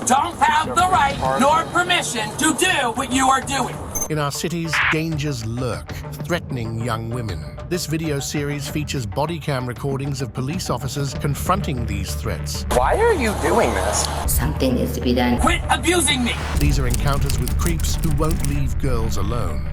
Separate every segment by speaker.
Speaker 1: don't have the right nor permission to do what you are doing.
Speaker 2: In our cities, dangers lurk, threatening young women. This video series features body cam recordings of police officers confronting these threats.
Speaker 3: Why are you doing this?
Speaker 4: Something needs to be done.
Speaker 1: Quit abusing me!
Speaker 2: These are encounters with creeps who won't leave girls alone.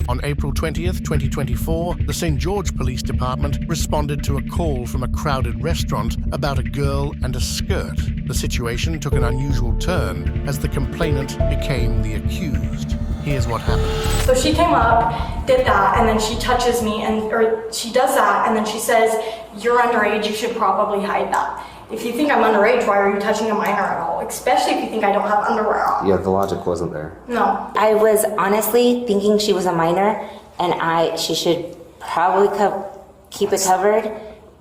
Speaker 2: On April 20th, 2024, the St. George Police Department responded to a call from a crowded restaurant about a girl and a skirt. The situation took an unusual turn as the complainant became the accused. Here's what happened.
Speaker 5: So she came up, did that, and then she touches me, or she does that, and then she says, "You're underage, you should probably hide that." If you think I'm underage, why are you touching a minor at all? Especially if you think I don't have underwear on.
Speaker 6: Yeah, the logic wasn't there.
Speaker 5: No.
Speaker 4: I was honestly thinking she was a minor, and she should probably keep it covered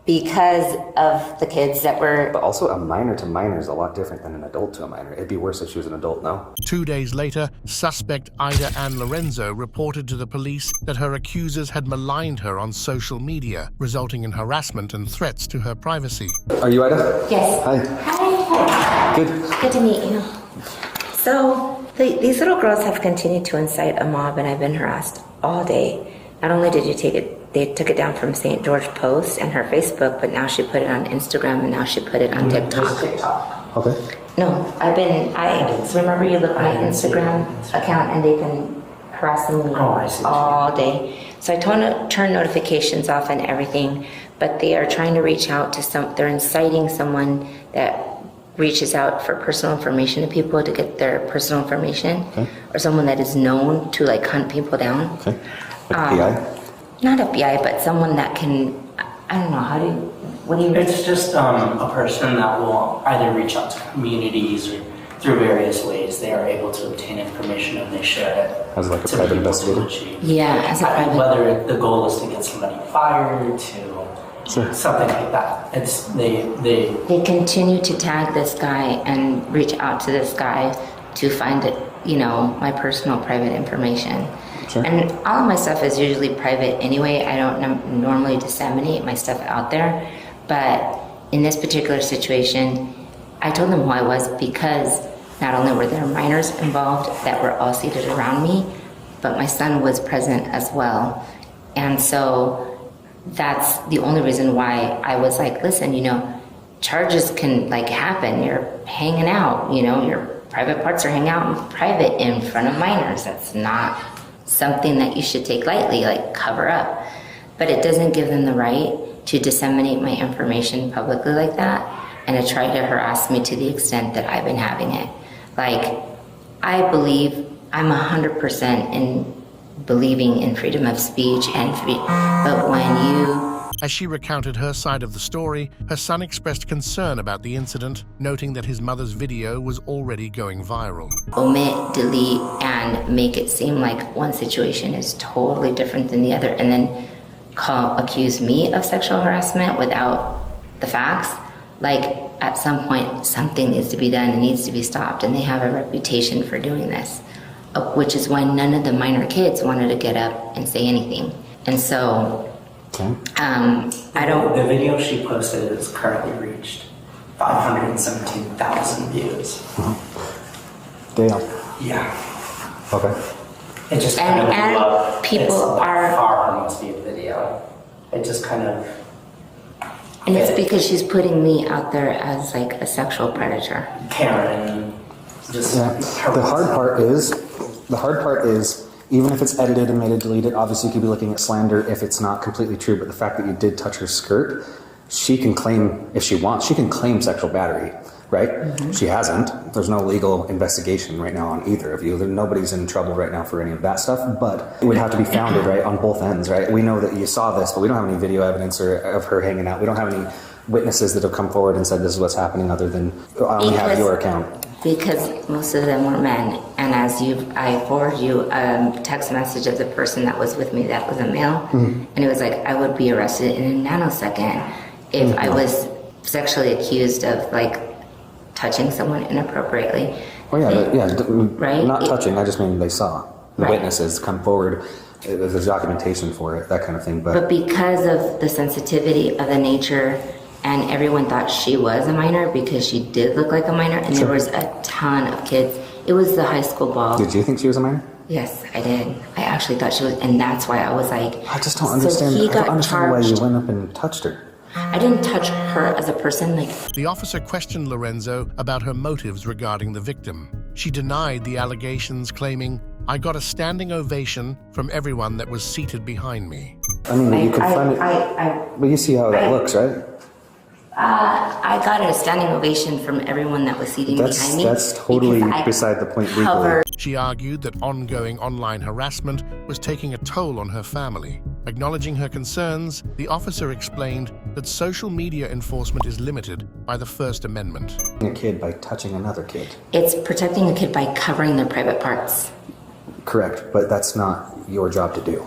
Speaker 4: because of the kids that were...
Speaker 6: But also a minor to minor is a lot different than an adult to a minor. It'd be worse if she was an adult, no?
Speaker 2: 2 days later, suspect Ida Ann Lorenzo reported to the police that her accusers had maligned her on social media, resulting in harassment and threats to her privacy.
Speaker 6: Are you Ida?
Speaker 4: Yes.
Speaker 6: Hi.
Speaker 4: Hi.
Speaker 6: Good.
Speaker 4: Good to meet you. So, these little girls have continued to incite a mob, and I've been harassed all day. Not only did they took it down from St. George Post and her Facebook, but now she put it on Instagram, and now she put it on TikTok.
Speaker 6: Okay.
Speaker 4: No, I remember you look at my Instagram account, and they've been harassing me all day. So I turn notifications off and everything, but they are trying to reach out to they're inciting someone that reaches out for personal information to people to get their personal information,
Speaker 6: okay.
Speaker 4: Or someone that is known to like hunt people down.
Speaker 6: Okay. Like a PI?
Speaker 4: Not a PI, but someone that can, I don't know, what do you...
Speaker 7: It's just a person that will either reach out to communities or through various ways they are able to obtain information and they share it.
Speaker 6: As like a private investigator?
Speaker 4: Yeah, as a private...
Speaker 7: Whether the goal is to get somebody fired, to something like that. It's they
Speaker 4: continue to tag this guy and reach out to this guy to find it, my personal private information.
Speaker 6: Sure.
Speaker 4: And all of my stuff is usually private anyway. I don't normally disseminate my stuff out there. But in this particular situation, I told them who I was because not only were there minors involved that were all seated around me, but my son was present as well. And so that's the only reason why I was like, listen, charges can happen. You're hanging out, your private parts are hanging out in private in front of minors. That's not something that you should take lightly, cover up. But it doesn't give them the right to disseminate my information publicly like that and to try to harass me to the extent that I've been having it. I believe I'm 100% in believing in freedom of speech but when you...
Speaker 2: As she recounted her side of the story, her son expressed concern about the incident, noting that his mother's video was already going viral.
Speaker 4: Omit, delete, and make it seem like one situation is totally different than the other, and then accuse me of sexual harassment without the facts. At some point, something needs to be done, it needs to be stopped, and they have a reputation for doing this, which is why none of the minor kids wanted to get up and say anything. And so...
Speaker 6: Okay.
Speaker 7: The video she posted has currently reached 517,000 views.
Speaker 6: Damn.
Speaker 7: Yeah.
Speaker 6: Okay.
Speaker 7: It just kind of blew up.
Speaker 4: People
Speaker 7: it's
Speaker 4: are
Speaker 7: far her most viewed video. It just kind of.
Speaker 4: And it's because she's putting me out there as a sexual predator.
Speaker 7: Karen. Just.
Speaker 6: Yeah. The hard part is. Even if it's edited and made it deleted, obviously you could be looking at slander if it's not completely true, but the fact that you did touch her skirt, she can claim, if she wants, she can claim sexual battery, right? Mm-hmm. She hasn't. There's no legal investigation right now on either of you. Nobody's in trouble right now for any of that stuff, but it would have to be founded, right, on both ends, right? We know that you saw this, but we don't have any video evidence of her hanging out. We don't have any witnesses that have come forward and said this is what's happening other than I only have your account.
Speaker 4: Because most of them were men, and I forwarded you a text message of the person that was with me that was a male, and it was I would be arrested in a nanosecond if I was sexually accused of touching someone inappropriately.
Speaker 6: Oh yeah,
Speaker 4: right?
Speaker 6: Not touching. I just mean they saw the witnesses come forward. There's documentation for it, that kind of thing. But
Speaker 4: because of the sensitivity of the nature and everyone thought she was a minor because she did look like a minor, and there was a ton of kids. It was the high school ball.
Speaker 6: Did you think she was a minor?
Speaker 4: Yes, I did. I actually thought she was, and that's why I was like...
Speaker 6: I just don't understand. I don't understand why you went up and touched her.
Speaker 4: I didn't touch her as a person.
Speaker 2: The officer questioned Lorenzo about her motives regarding the victim. She denied the allegations, claiming, "I got a standing ovation from everyone that was seated behind me."
Speaker 6: I mean, you confronted... But you see how that looks, right?
Speaker 4: I got a standing ovation from everyone that was seated behind me.
Speaker 6: That's totally beside the point legally.
Speaker 2: She argued that ongoing online harassment was taking a toll on her family. Acknowledging her concerns, the officer explained that social media enforcement is limited by the First Amendment.
Speaker 6: A kid by touching another kid.
Speaker 4: It's protecting a kid by covering their private parts.
Speaker 6: Correct, but that's not your job to do.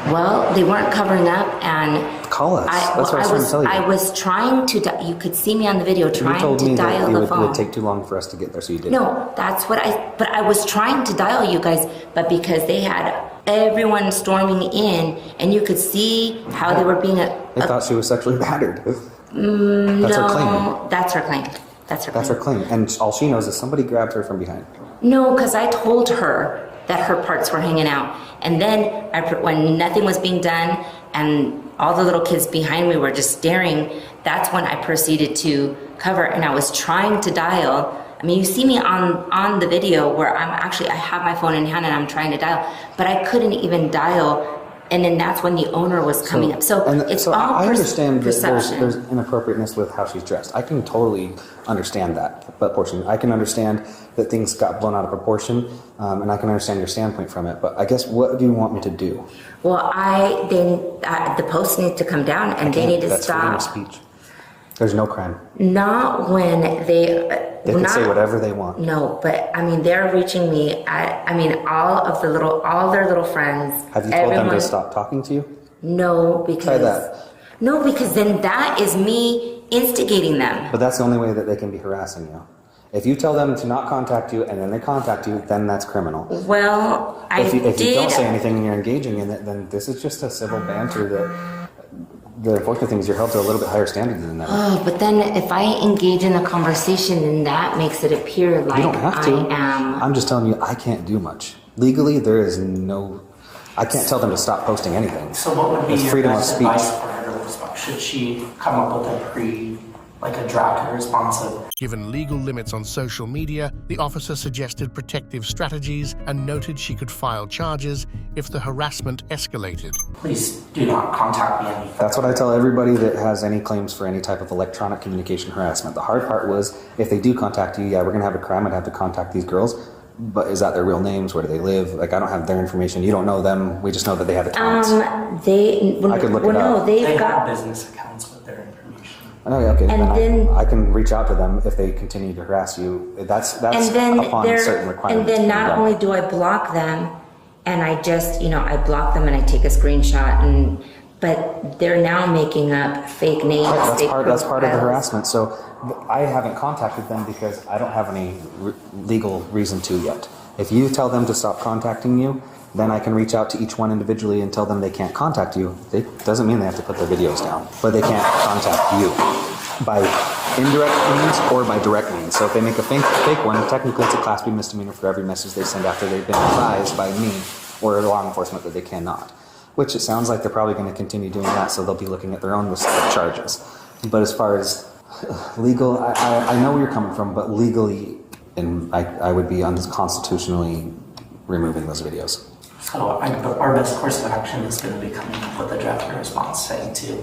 Speaker 4: Well, they weren't covering up, and...
Speaker 6: Call us. That's what I was trying to tell you.
Speaker 4: I was trying to... You could see me on the video trying to dial the phone.
Speaker 6: It would take too long for us to get there, so you did.
Speaker 4: No, that's what But I was trying to dial you guys, but because they had everyone storming in, and you could see how they were being...
Speaker 6: They thought she was sexually battered. That's her claim.
Speaker 4: That's her claim. That's her claim.
Speaker 6: And all she knows is somebody grabbed her from behind.
Speaker 4: No, because I told her that her parts were hanging out. And then when nothing was being done and all the little kids behind me were just staring, that's when I proceeded to cover, and I was trying to dial. I mean, you see me on the video where I have my phone in hand and I'm trying to dial, but I couldn't even dial. And then that's when the owner was coming up. So it's all
Speaker 6: I understand
Speaker 4: perception.
Speaker 6: There's inappropriateness with how she's dressed. I can totally understand that portion. I can understand that things got blown out of proportion, and I can understand your standpoint from it. But I guess, what do you want me to do?
Speaker 4: Well, the post needs to come down, and they need to stop.
Speaker 6: That's freedom of speech. There's no crime.
Speaker 4: Not when they
Speaker 6: can say whatever they want.
Speaker 4: No, but I mean, they're reaching me at, I mean, all their little friends.
Speaker 6: Have you told them to stop talking to you?
Speaker 4: No, because...
Speaker 6: Try that.
Speaker 4: No, because then that is me instigating them.
Speaker 6: But that's the only way that they can be harassing you. If you tell them to not contact you and then they contact you, then that's criminal.
Speaker 4: Well,
Speaker 6: If you don't say anything and you're engaging in it, then this is just a civil banter that... The unfortunate thing is you're held to a little bit higher standard than that.
Speaker 4: Oh, but then if I engage in a conversation, then that makes it appear like
Speaker 6: you don't have to.
Speaker 4: I am...
Speaker 6: I'm just telling you, I can't do much. Legally, there is no... I can't tell them to stop posting anything.
Speaker 7: So what would be
Speaker 6: it's
Speaker 7: your
Speaker 6: freedom of
Speaker 7: best
Speaker 6: speech.
Speaker 7: advice for her to respond? Should she come up with a draft responsive?
Speaker 2: Given legal limits on social media, the officer suggested protective strategies and noted she could file charges if the harassment escalated.
Speaker 7: Please do not contact me any further.
Speaker 6: That's what I tell everybody that has any claims for any type of electronic communication harassment. The hard part was, if they do contact you, yeah, we're going to have a crime, I'd have to contact these girls. But is that their real names? Where do they live? Like, I don't have their information. You don't know them. We just know that they have accounts.
Speaker 4: I could
Speaker 7: look it
Speaker 4: up.
Speaker 7: They've got business accounts with their information.
Speaker 6: Oh, yeah, okay.
Speaker 4: And
Speaker 6: I can reach out to them if they continue to harass you. That's upon certain requirements.
Speaker 4: And then not only do I block them, and I just, I block them and I take a screenshot, but they're now making up fake names.
Speaker 6: Right, that's part of the harassment. So I haven't contacted them because I don't have any legal reason to yet. If you tell them to stop contacting you, then I can reach out to each one individually and tell them they can't contact you. It doesn't mean they have to put their videos down, but they can't contact you by indirect means or by direct means. So if they make a fake one, technically it's a Class B misdemeanor for every message they send after they've been advised by me or law enforcement that they cannot. Which it sounds like they're probably going to continue doing that, so they'll be looking at their own list of charges. But as far as legal, I know where you're coming from, but legally, I would be unconstitutionally removing those videos.
Speaker 7: So our best course of action is going to be coming up with a draft response saying to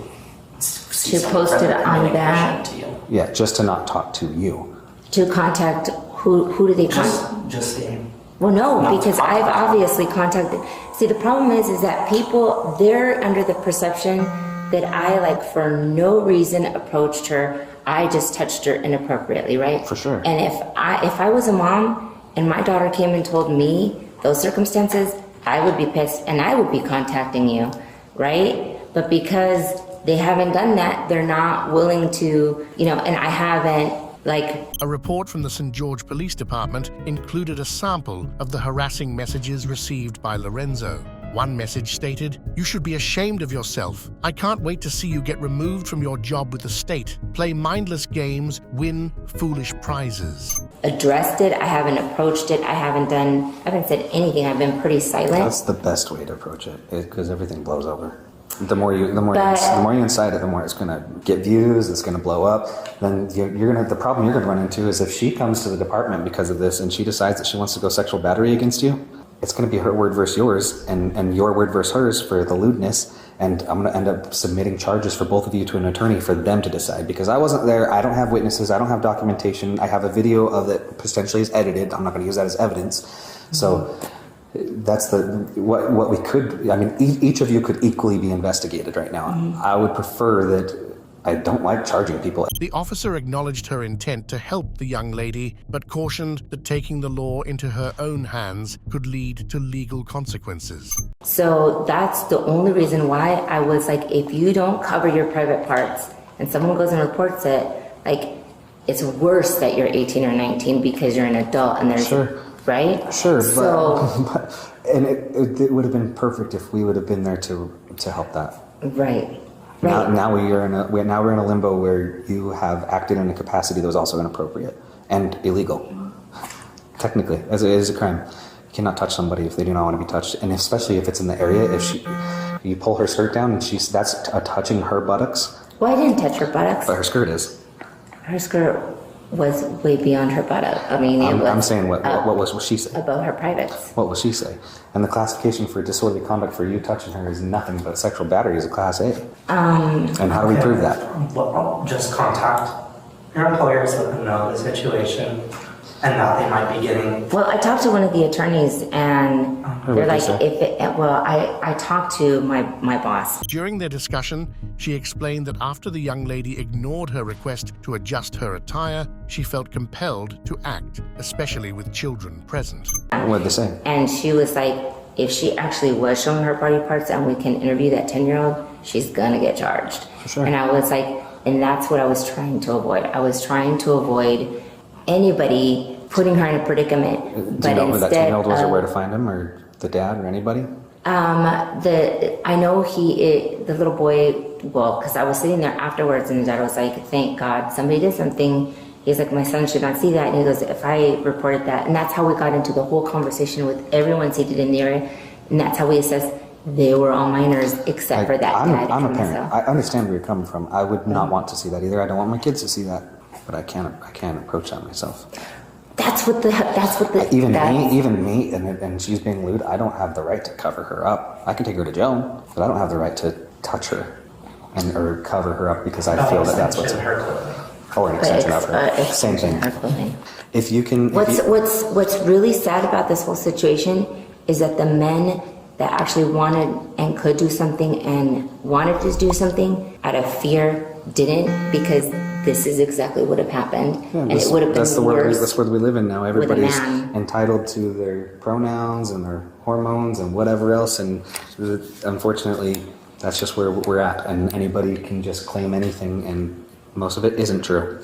Speaker 4: post it on that.
Speaker 7: To you.
Speaker 6: Yeah, just to not talk to you.
Speaker 4: To contact who do they contact?
Speaker 7: Just the.
Speaker 4: Well, no, because I've obviously contacted. See, the problem is that people, they're under the perception that I, for no reason approached her. I just touched her inappropriately, right?
Speaker 6: For sure.
Speaker 4: And if I was a mom and my daughter came and told me those circumstances, I would be pissed and I would be contacting you, right? But because they haven't done that, they're not willing to, and I haven't.
Speaker 2: A report from the St. George Police Department included a sample of the harassing messages received by Lorenzo. One message stated, "You should be ashamed of yourself. I can't wait to see you get removed from your job with the state. Play mindless games, win foolish prizes."
Speaker 4: Addressed it. I haven't approached it. I haven't said anything. I've been pretty silent.
Speaker 6: That's the best way to approach it, because everything blows over. The more you incite it, the more it's going to get views. It's going to blow up. Then the problem you're going to run into is if she comes to the department because of this and she decides that she wants to go sexual battery against you, it's going to be her word versus yours, and your word versus hers for the lewdness. And I'm going to end up submitting charges for both of you to an attorney for them to decide. Because I wasn't there, I don't have witnesses, I don't have documentation. I have a video of that potentially is edited. I'm not going to use that as evidence. So that's what we could. I mean, each of you could equally be investigated right now. I would prefer that. I don't like charging people.
Speaker 2: The officer acknowledged her intent to help the young lady, but cautioned that taking the law into her own hands could lead to legal consequences.
Speaker 4: So that's the only reason why I was like, if you don't cover your private parts and someone goes and reports it, like, it's worse that you're 18 or 19 because you're an adult and there's...
Speaker 6: Sure.
Speaker 4: Right?
Speaker 6: Sure,
Speaker 4: so,
Speaker 6: and it would have been perfect if we would have been there to help that.
Speaker 4: Right.
Speaker 6: Now we're in a limbo where you have acted in a capacity that was also inappropriate and illegal. Technically, as it is a crime. You cannot touch somebody if they do not want to be touched, and especially if it's in the area. If you pull her skirt down and that's touching her buttocks.
Speaker 4: Well, I didn't touch her buttocks.
Speaker 6: But her skirt is.
Speaker 4: Her skirt was way beyond her buttock. I mean,
Speaker 6: I'm saying what was she say?
Speaker 4: Above her privates.
Speaker 6: What will she say? And the classification for disorderly conduct for you touching her is nothing but sexual battery is a class A. And how do we prove that?
Speaker 7: Well, just contact your employers, let them know the situation, and that they might be getting...
Speaker 4: Well, I talked to one of the attorneys, and they're like, I talked to my boss.
Speaker 2: During their discussion, she explained that after the young lady ignored her request to adjust her attire, she felt compelled to act, especially with children present.
Speaker 6: What did they say?
Speaker 4: And she was like, if she actually was showing her body parts and we can interview that 10-year-old, she's gonna get charged.
Speaker 6: For sure.
Speaker 4: And I was like, and that's what I was trying to avoid. I was trying to avoid anybody putting her in a predicament.
Speaker 6: Do you know who that 10-year-old was, or where to find him, or the dad, or anybody?
Speaker 4: I know the little boy, well, because I was sitting there afterwards and the dad was like, thank God somebody did something. He's like, my son should not see that. And he goes, if I reported that. And that's how we got into the whole conversation with everyone seated in the area. And that's how we assessed they were all minors except for that dad.
Speaker 6: I'm a parent. I understand where you're coming from. I would not want to see that either. I don't want my kids to see that. But I can't approach that myself. Even me, and she's being lewd. I don't have the right to cover her up. I can take her to jail, but I don't have the right to touch her or cover her up because I feel that's what's in her clothing. Or an extension of her. Same thing. If you can.
Speaker 4: What's really sad about this whole situation is that the men that actually wanted and could do something and wanted to do something out of fear didn't, because this is exactly what have happened. Yeah, and it would have been worse.
Speaker 6: That's where we live in now. Everybody's entitled to their pronouns and their hormones and whatever else, and unfortunately, that's just where we're at. And anybody can just claim anything, and most of it isn't true.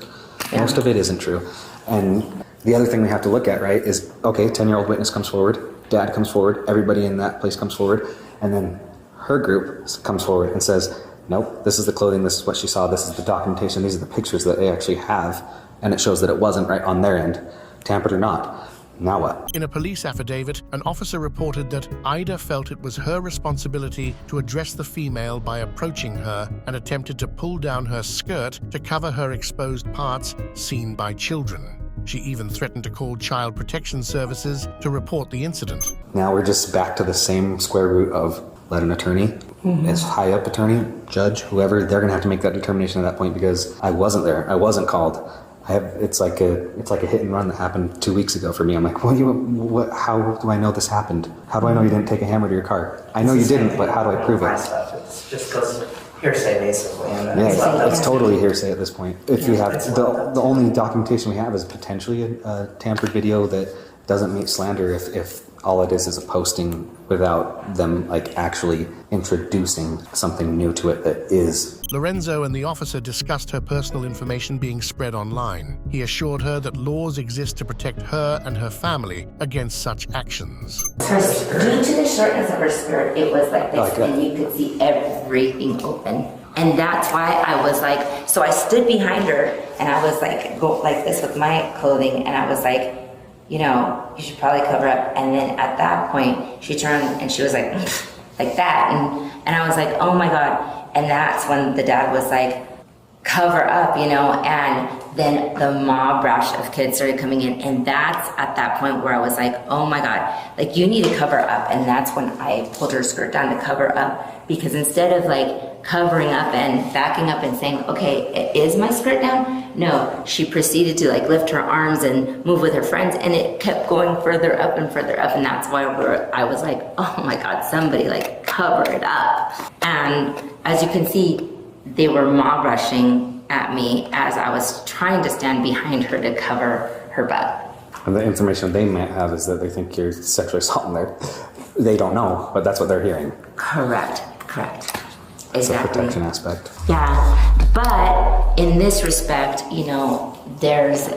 Speaker 6: Yeah. Most of it isn't true. And the other thing we have to look at, right, is, okay, 10-year-old witness comes forward, dad comes forward, everybody in that place comes forward, and then her group comes forward and says, nope, this is the clothing, this is what she saw, this is the documentation, these are the pictures that they actually have, and it shows that it wasn't right on their end, tampered or not. Now what?
Speaker 2: In a police affidavit, an officer reported that Ida felt it was her responsibility to address the female by approaching her and attempted to pull down her skirt to cover her exposed parts seen by children. She even threatened to call Child Protection Services to report the incident.
Speaker 6: Now we're just back to the same square root of let an attorney, as high up attorney, judge, whoever, they're gonna have to make that determination at that point, because I wasn't there, I wasn't called. It's like a hit and run that happened 2 weeks ago for me. I'm like, how do I know this happened? How do I know you didn't take a hammer to your car? I know you didn't, but how do I prove it?
Speaker 7: It just goes hearsay, basically.
Speaker 6: It's totally hearsay at this point. If you have the only documentation we have is potentially a tampered video that doesn't meet slander if all it is a posting without them like actually introducing something new to it that is.
Speaker 2: Lorenzo and the officer discussed her personal information being spread online. He assured her that laws exist to protect her and her family against such actions.
Speaker 4: Due to the shortness of her skirt, it was like this, and you could see everything open. And that's why I was like, so I stood behind her and I was like, go like this with my clothing, and I was like, you know, you should probably cover up. And then at that point, she turned and she was like that. And I was like, oh my God. And that's when the dad was like, cover up, you know, and then the mob rush of kids started coming in. And that's at that point where I was like, oh my God, like you need to cover up. And that's when I pulled her skirt down to cover up, because instead of like covering up and backing up and saying, okay, is my skirt down? No, she proceeded to like lift her arms and move with her friends, and it kept going further up and further up. And that's why I was like, oh my God, somebody like cover it up. And as you can see, they were mob rushing at me as I was trying to stand behind her to cover her butt.
Speaker 6: And the information they might have is that they think you're sexually assaulting them. They don't know, but that's what they're hearing.
Speaker 4: Correct.
Speaker 6: It's
Speaker 4: Exactly.
Speaker 6: a protection aspect.
Speaker 4: Yeah, but in this respect, you know, there's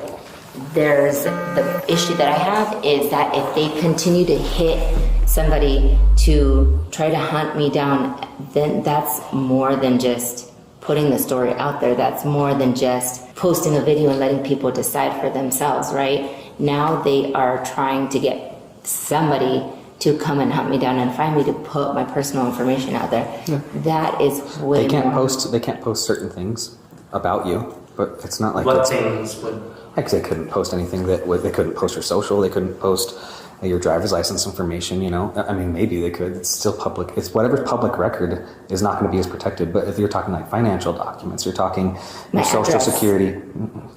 Speaker 4: the issue that I have is that if they continue to hit somebody to try to hunt me down, then that's more than just putting the story out there. That's more than just posting a video and letting people decide for themselves, right? Now they are trying to get somebody to come and hunt me down and find me to put my personal information out there. Yeah. That is way
Speaker 6: They can't
Speaker 4: more.
Speaker 6: post certain things about you, but it's not like
Speaker 7: What things would...
Speaker 6: Like they couldn't post anything that they couldn't post your social, they couldn't post your driver's license information, you know. I mean, maybe they could. It's still public. It's whatever's public record is not going to be as protected. But if you're talking like financial documents, you're talking your social security,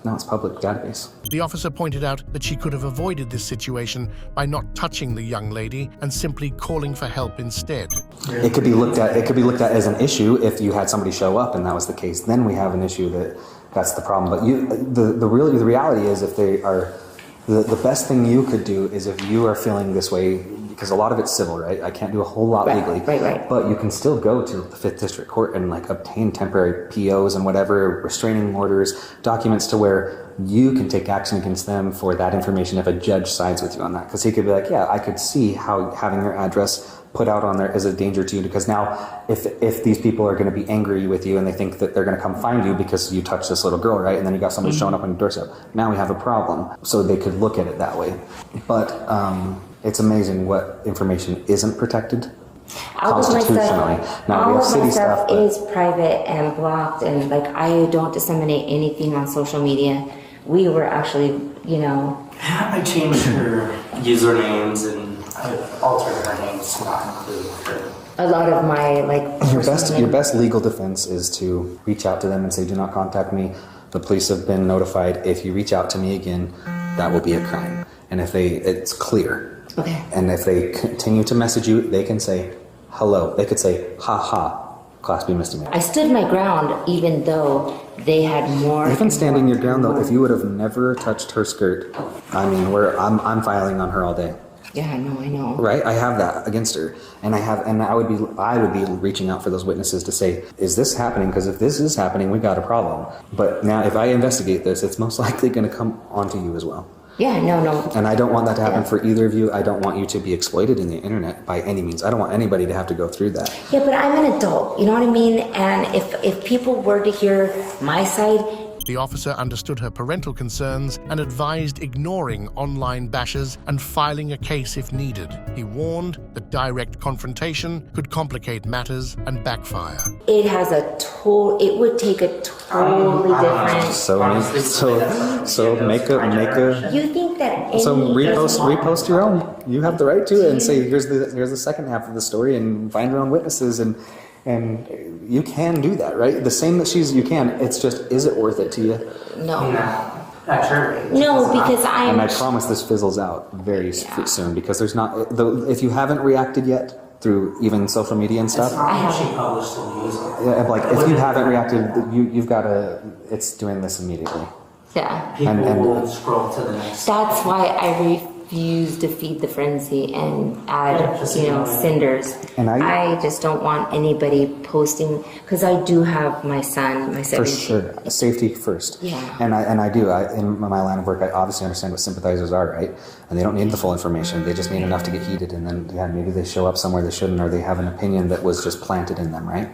Speaker 6: no, it's public database.
Speaker 2: The officer pointed out that she could have avoided this situation by not touching the young lady and simply calling for help instead.
Speaker 6: It could be looked at. It could be looked at as an issue if you had somebody show up and that was the case. Then we have an issue that's the problem. But the reality is, if they are. The best thing you could do is if you are feeling this way, because a lot of it's civil, right? I can't do a whole lot legally.
Speaker 4: Right.
Speaker 6: But you can still go to the 5th District Court and like obtain temporary POs and whatever, restraining orders, documents to where you can take action against them for that information if a judge sides with you on that. Because he could be like, yeah, I could see how having your address put out on there is a danger to you, because now if these people are going to be angry with you and they think that they're going to come find you because you touched this little girl, right? And then you got somebody showing up on your doorstep. Now we have a problem. So they could look at it that way. But it's amazing what information isn't protected constitutionally. Now we have city stuff, but
Speaker 4: is private and blocked, and like I don't disseminate anything on social media. We were actually, you know,
Speaker 7: I changed her usernames and I altered her names to not include her.
Speaker 4: a lot of my like
Speaker 6: your best legal defense is to reach out to them and say, do not contact me. The police have been notified. If you reach out to me again, that will be a crime. And if it's clear.
Speaker 4: Okay.
Speaker 6: And if they continue to message you, they can say hello. They could say, ha ha, Class B misdemeanor.
Speaker 4: I stood my ground even though they had more.
Speaker 6: Even standing your ground though, if you would have never touched her skirt, I mean, I'm filing on her all day.
Speaker 4: Yeah, I know.
Speaker 6: Right, I have that against her, and I would be reaching out for those witnesses to say, is this happening? Because if this is happening, we got a problem. But now, if I investigate this, it's most likely going to come onto you as well.
Speaker 4: Yeah, no.
Speaker 6: And I don't want that to happen for either of you. I don't want you to be exploited in the internet by any means. I don't want anybody to have to go through that.
Speaker 4: Yeah, but I'm an adult, you know what I mean? And if people were to hear my side.
Speaker 2: The officer understood her parental concerns and advised ignoring online bashers and filing a case if needed. He warned that direct confrontation could complicate matters and backfire.
Speaker 4: It would take a totally different.
Speaker 6: So make a.
Speaker 4: You think that?
Speaker 6: So repost your own. You have the right to it, and say here's the second half of the story, and find your own witnesses, and you can do that, right? The same that you can. It's just, is it worth it to you?
Speaker 4: No.
Speaker 7: Not sure.
Speaker 4: No, because
Speaker 6: And I promise this fizzles out very soon, because there's not. If you haven't reacted yet through even social media and stuff,
Speaker 7: She published the news.
Speaker 6: yeah, like if you haven't reacted, you've got to. It's doing this immediately.
Speaker 4: Yeah.
Speaker 7: People will scroll to the next.
Speaker 4: That's why I fuse to feed the frenzy and add, cinders.
Speaker 6: And
Speaker 4: I just don't want anybody posting, because I do have my son, my 17.
Speaker 6: For sure, safety first.
Speaker 4: Yeah.
Speaker 6: And I do. In my line of work, I obviously understand what sympathizers are, right? And they don't need the full information. They just need enough to get heated, and then maybe they show up somewhere they shouldn't, or they have an opinion that was just planted in them, right?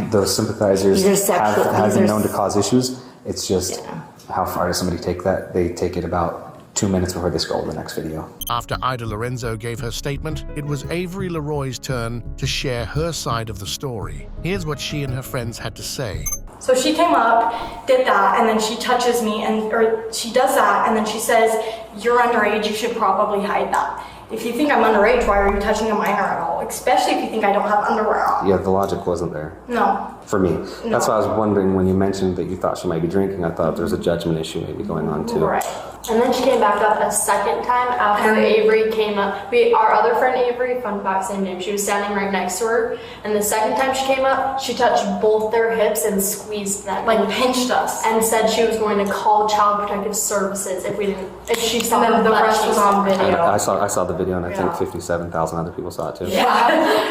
Speaker 6: Those sympathizers have been known to cause issues. It's just how far does somebody take that? They take it about 2 minutes before they scroll to the next video.
Speaker 2: After Ida Lorenzo gave her statement, it was Avery Leroy's turn to share her side of the story. Here's what she and her friends had to say.
Speaker 5: So she came up, did that, and then she touches me, or she does that, and then she says, "You're underage, you should probably hide that. If you think I'm underage, why are you touching a minor at all? Especially if you think I don't have underwear on."
Speaker 6: Yeah, the logic wasn't there.
Speaker 5: No.
Speaker 6: For me. That's why I was wondering when you mentioned that you thought she might be drinking, I thought there was a judgment issue maybe going on too.
Speaker 5: Right.
Speaker 3: And then she came back up a second time after Avery came up. Our other friend Avery, fun fact, same name, she was standing right next to her. And the second time she came up, she touched both their hips and squeezed them.
Speaker 5: Like pinched us.
Speaker 3: And said she was going to call Child Protective Services if she saw
Speaker 5: and then the rest was on video.
Speaker 6: I saw the video, and I think 57,000 other people saw it too.
Speaker 5: Yeah.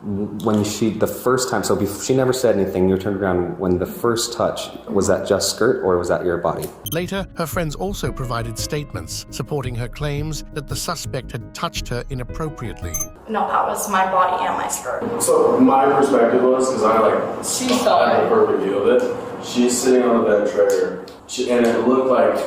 Speaker 6: When the first time, so she never said anything, you turned around, when the first touch, was that just skirt or was that your body?
Speaker 2: Later, her friends also provided statements supporting her claims that the suspect had touched her inappropriately.
Speaker 5: No, that was my body and my skirt.
Speaker 8: So my perspective was, because I had a perfect view of it. She's sitting on the bed trailer, and it looked like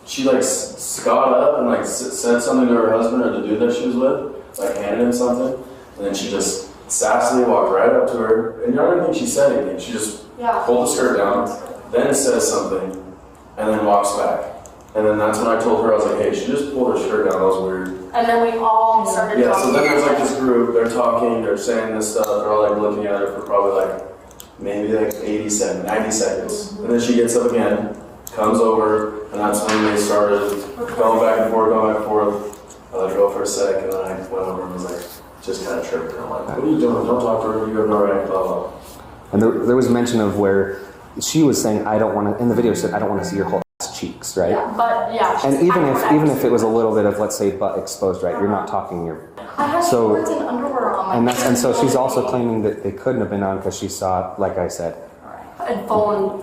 Speaker 8: she got up and said something to her husband or the dude that she was with, handed him something, and then she just sassily walked right up to her, and I don't think she said anything. She just pulled the skirt down, then says something, and then walks back. And then that's when I told her, I was like, hey, she just pulled her shirt down, that was weird.
Speaker 5: And then we all started talking.
Speaker 8: So then there's this group, they're talking, they're saying this stuff, they're all looking at her for probably maybe 80 seconds, 90 seconds. And then she gets up again, comes over, and that's when they started going back and forth. I let her go for a sec, and then I went over and was just kind of tripped. And I'm like, what are you doing? Don't talk to her, you have no right, blah, blah.
Speaker 6: And there was mention of where she was saying, I don't want to, in the video she said, I don't want to see your whole ass cheeks, right?
Speaker 5: Yeah, but
Speaker 6: and even if it was a little bit of, let's say, butt exposed, right? You're not talking your...
Speaker 5: I had shorts and underwear on.
Speaker 6: And so she's also claiming that they couldn't have been on because she saw, like I said,
Speaker 5: and fallen,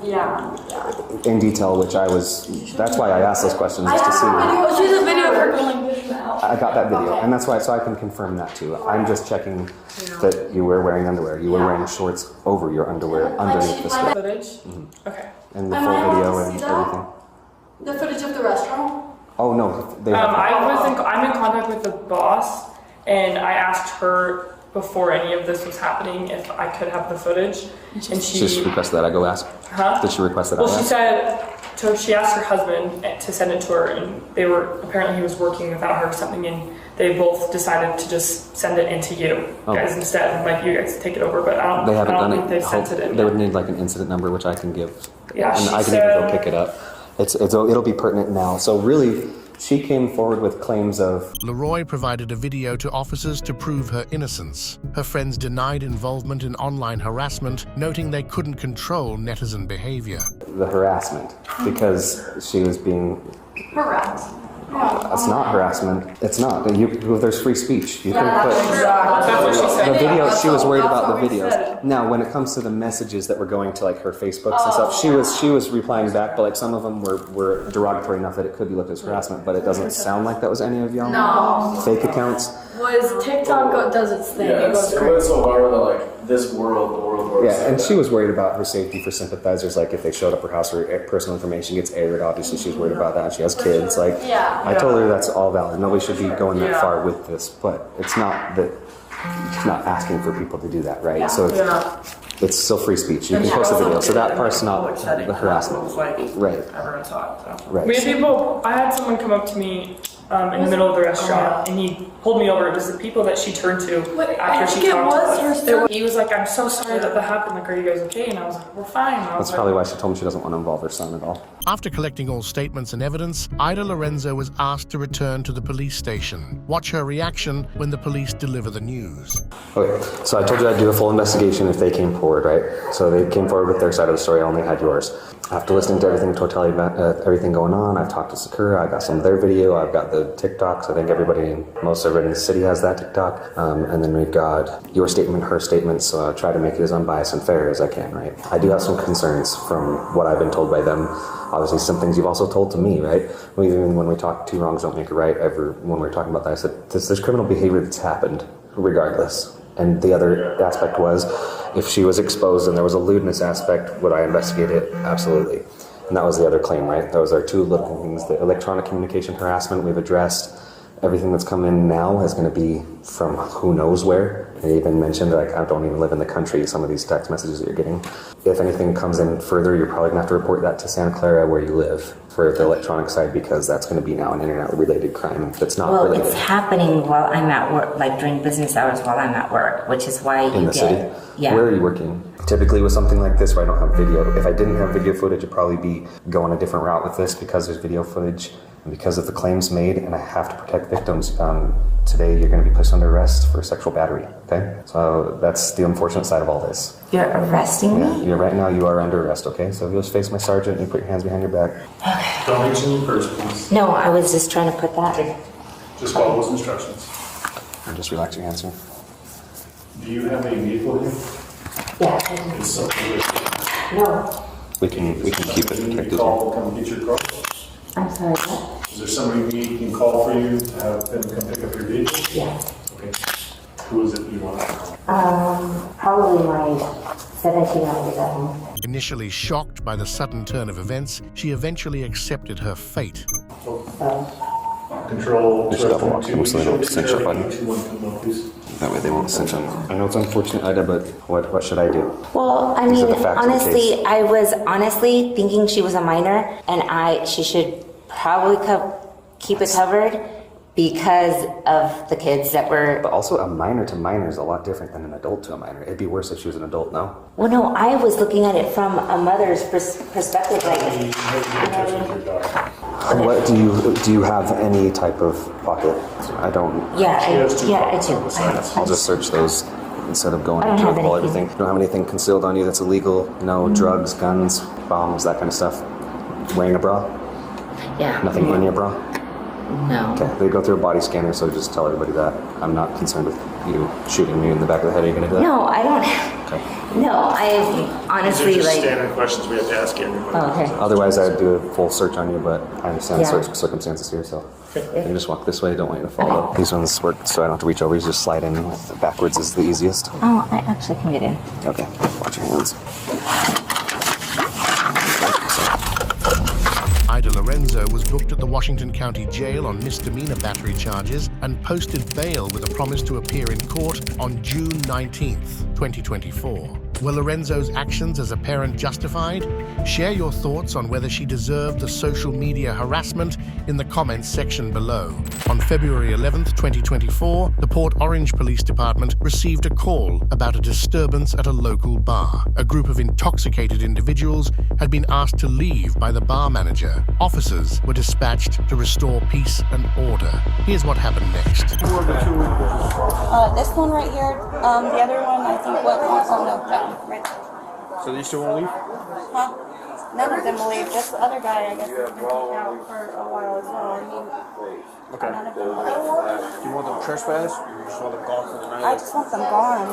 Speaker 6: in detail, which that's why I asked those questions, just to see.
Speaker 5: She's a video of her going.
Speaker 6: I got that video, and that's why, so I can confirm that too. I'm just checking that you were wearing underwear. You were wearing shorts over your underwear, underneath the skirt.
Speaker 9: Footage? Okay.
Speaker 6: And the full video and everything.
Speaker 5: The footage of the restaurant?
Speaker 6: Oh no, they have
Speaker 9: I'm in contact with the boss, and I asked her before any of this was happening if I could have the footage, and she
Speaker 6: just requested that I go ask.
Speaker 9: Huh?
Speaker 6: Did she request that?
Speaker 9: Well, she said. So she asked her husband to send it to her, and apparently he was working without her or something, and they both decided to just send it into you guys instead, you guys take it over. But I don't think they've sent it in.
Speaker 6: They would need an incident number, which I can give.
Speaker 9: Yeah,
Speaker 6: and I can even go pick it up. It'll be pertinent now. So really, she came forward with claims of...
Speaker 2: Leroy provided a video to officers to prove her innocence. Her friends denied involvement in online harassment, noting they couldn't control netizen behavior.
Speaker 6: The harassment, because she was being...
Speaker 5: Harassed.
Speaker 6: It's not harassment. It's not. There's free speech. You can put...
Speaker 9: That's what she said.
Speaker 6: The video, she was worried about the videos. Now, when it comes to the messages that were going to her Facebooks and stuff, she was replying back, but some of them were derogatory enough that it could be looked as harassment, but it doesn't sound like that was any of y'all.
Speaker 5: No.
Speaker 6: Fake accounts.
Speaker 5: Was TikTok does its thing.
Speaker 8: Yeah, it went so viral that the world works.
Speaker 6: Yeah, and she was worried about her safety for sympathizers, if they showed up her house, her personal information gets aired, obviously she was worried about that, and she has kids, I told her that's all valid, nobody should be going that far with this, but it's not asking for people to do that, right? So it's still free speech, you can post a video, so that part's not the harassment. Right.
Speaker 9: Everyone saw it, so.
Speaker 6: Right.
Speaker 9: We had I had someone come up to me in the middle of the restaurant, and he pulled me over. It was the people that she turned to after she talked to us. He was like, I'm so sorry that happened. Are you guys okay? And I was like, we're fine.
Speaker 6: That's probably why she told me she doesn't want to involve her son at all.
Speaker 2: After collecting all statements and evidence, Ida Lorenzo was asked to return to the police station. Watch her reaction when the police deliver the news.
Speaker 6: Okay, so I told you I'd do a full investigation if they came forward, right? So they came forward with their side of the story, I only had yours. After listening to everything, totality about everything going on, I've talked to Sakura, I got some of their video, I've got the TikToks. I think most everybody in the city has that TikTok. And then we've got your statement, her statement, so I try to make it as unbiased and fair as I can, right? I do have some concerns from what I've been told by them. Obviously, some things you've also told to me, right? Even when we talk two wrongs don't make a right, when we were talking about that, I said, there's criminal behavior that's happened, regardless. And the other aspect was, if she was exposed and there was a lewdness aspect, would I investigate it? Absolutely. And that was the other claim, right? Those are two little things. The electronic communication harassment we've addressed. Everything that's come in now is going to be from who knows where. They even mentioned that I don't even live in the country, some of these text messages that you're getting. If anything comes in further, you're probably going to have to report that to Santa Clara where you live for the electronic side, because that's going to be now an internet-related crime that's not related.
Speaker 4: Well, it's happening while I'm at work, like during business hours while I'm at work, which is why
Speaker 6: in the city?
Speaker 4: Yeah.
Speaker 6: Where are you working? Typically with something like this where I don't have video, if I didn't have video footage, I'd probably be going a different route with this because there's video footage and because of the claims made, and I have to protect victims. Today you're going to be placed under arrest for sexual battery, okay? So that's the unfortunate side of all this.
Speaker 4: You're arresting me?
Speaker 6: Right now you are under arrest, okay? So if you'll just face my sergeant and you put your hands behind your back.
Speaker 10: Don't reach in your purse, please.
Speaker 4: No, I was just trying to put that.
Speaker 10: Just follow those instructions.
Speaker 6: And just relax your hands, sir.
Speaker 10: Do you have a vehicle here?
Speaker 4: Yeah, I do.
Speaker 10: Is something with you?
Speaker 4: No.
Speaker 6: We can keep it
Speaker 10: You need to
Speaker 6: protected.
Speaker 10: call, come get your car?
Speaker 4: I'm sorry, what?
Speaker 10: Is there somebody we can call for you to have them come pick up your vehicle?
Speaker 4: Yeah.
Speaker 10: Okay. Who is it you want to call?
Speaker 4: Probably my 17-year-old is at home.
Speaker 2: Initially shocked by the sudden turn of events, she eventually accepted her fate.
Speaker 10: Control.
Speaker 6: Just double lock them so they don't cinch your button.
Speaker 10: 21, please.
Speaker 6: That way they won't cinch on. I know it's unfortunate, Ida, but what should I do?
Speaker 4: Well, I
Speaker 6: These are
Speaker 4: mean,
Speaker 6: the facts of the
Speaker 4: honestly,
Speaker 6: case.
Speaker 4: I was honestly thinking she was a minor, and she should probably keep it covered because of the kids that were.
Speaker 6: But also, a minor to minor is a lot different than an adult to a minor. It'd be worse if she was an adult, no?
Speaker 4: Well, no, I was looking at it from a mother's perspective. Like,
Speaker 6: What do you have any type of pocket? I don't.
Speaker 4: Yeah, I do.
Speaker 6: I'll just search those instead of going
Speaker 4: I don't
Speaker 6: into
Speaker 4: have
Speaker 6: pull
Speaker 4: anything.
Speaker 6: everything. You don't have anything concealed on you that's illegal? No drugs, guns, bombs, that kind of stuff? Wearing a bra?
Speaker 4: Yeah.
Speaker 6: Nothing in your bra?
Speaker 4: No.
Speaker 6: Okay, they go through a body scanner, so just tell everybody that. I'm not concerned with you shooting me in the back of the head. Are you going to do that?
Speaker 4: No, I don't.
Speaker 6: Okay.
Speaker 4: No, I honestly
Speaker 10: These are just
Speaker 4: like.
Speaker 10: standard questions we have to ask everyone.
Speaker 4: Oh, okay.
Speaker 6: Otherwise, I'd do a full search on you, but I understand
Speaker 4: Yeah.
Speaker 6: the circumstances here, so you can just walk this way. Don't want you to follow. These ones work, so I don't have to reach over. You just slide in. Backwards is the easiest.
Speaker 4: Oh, I actually can get in.
Speaker 6: Okay, watch your hands.
Speaker 2: Ida Lorenzo was booked at the Washington County Jail on misdemeanor battery charges and posted bail with a promise to appear in court on June 19th, 2024. Were Lorenzo's actions as a parent justified? Share your thoughts on whether she deserved the social media harassment in the comments section below. On February 11th, 2024, the Port Orange Police Department received a call about a disturbance at a local bar. A group of intoxicated individuals had been asked to leave by the bar manager. Officers were dispatched to restore peace and order. Here's what happened next.
Speaker 11: This one right here, the other one I think went right.
Speaker 12: So these two won't leave?
Speaker 11: Huh? None of them will leave. Just the other guy, I guess, has been kicked out for a while as well. I mean,
Speaker 12: Okay.
Speaker 11: none of them will leave.
Speaker 12: Do you want them trespass or you just want them gone for the night?
Speaker 11: I just want them gone.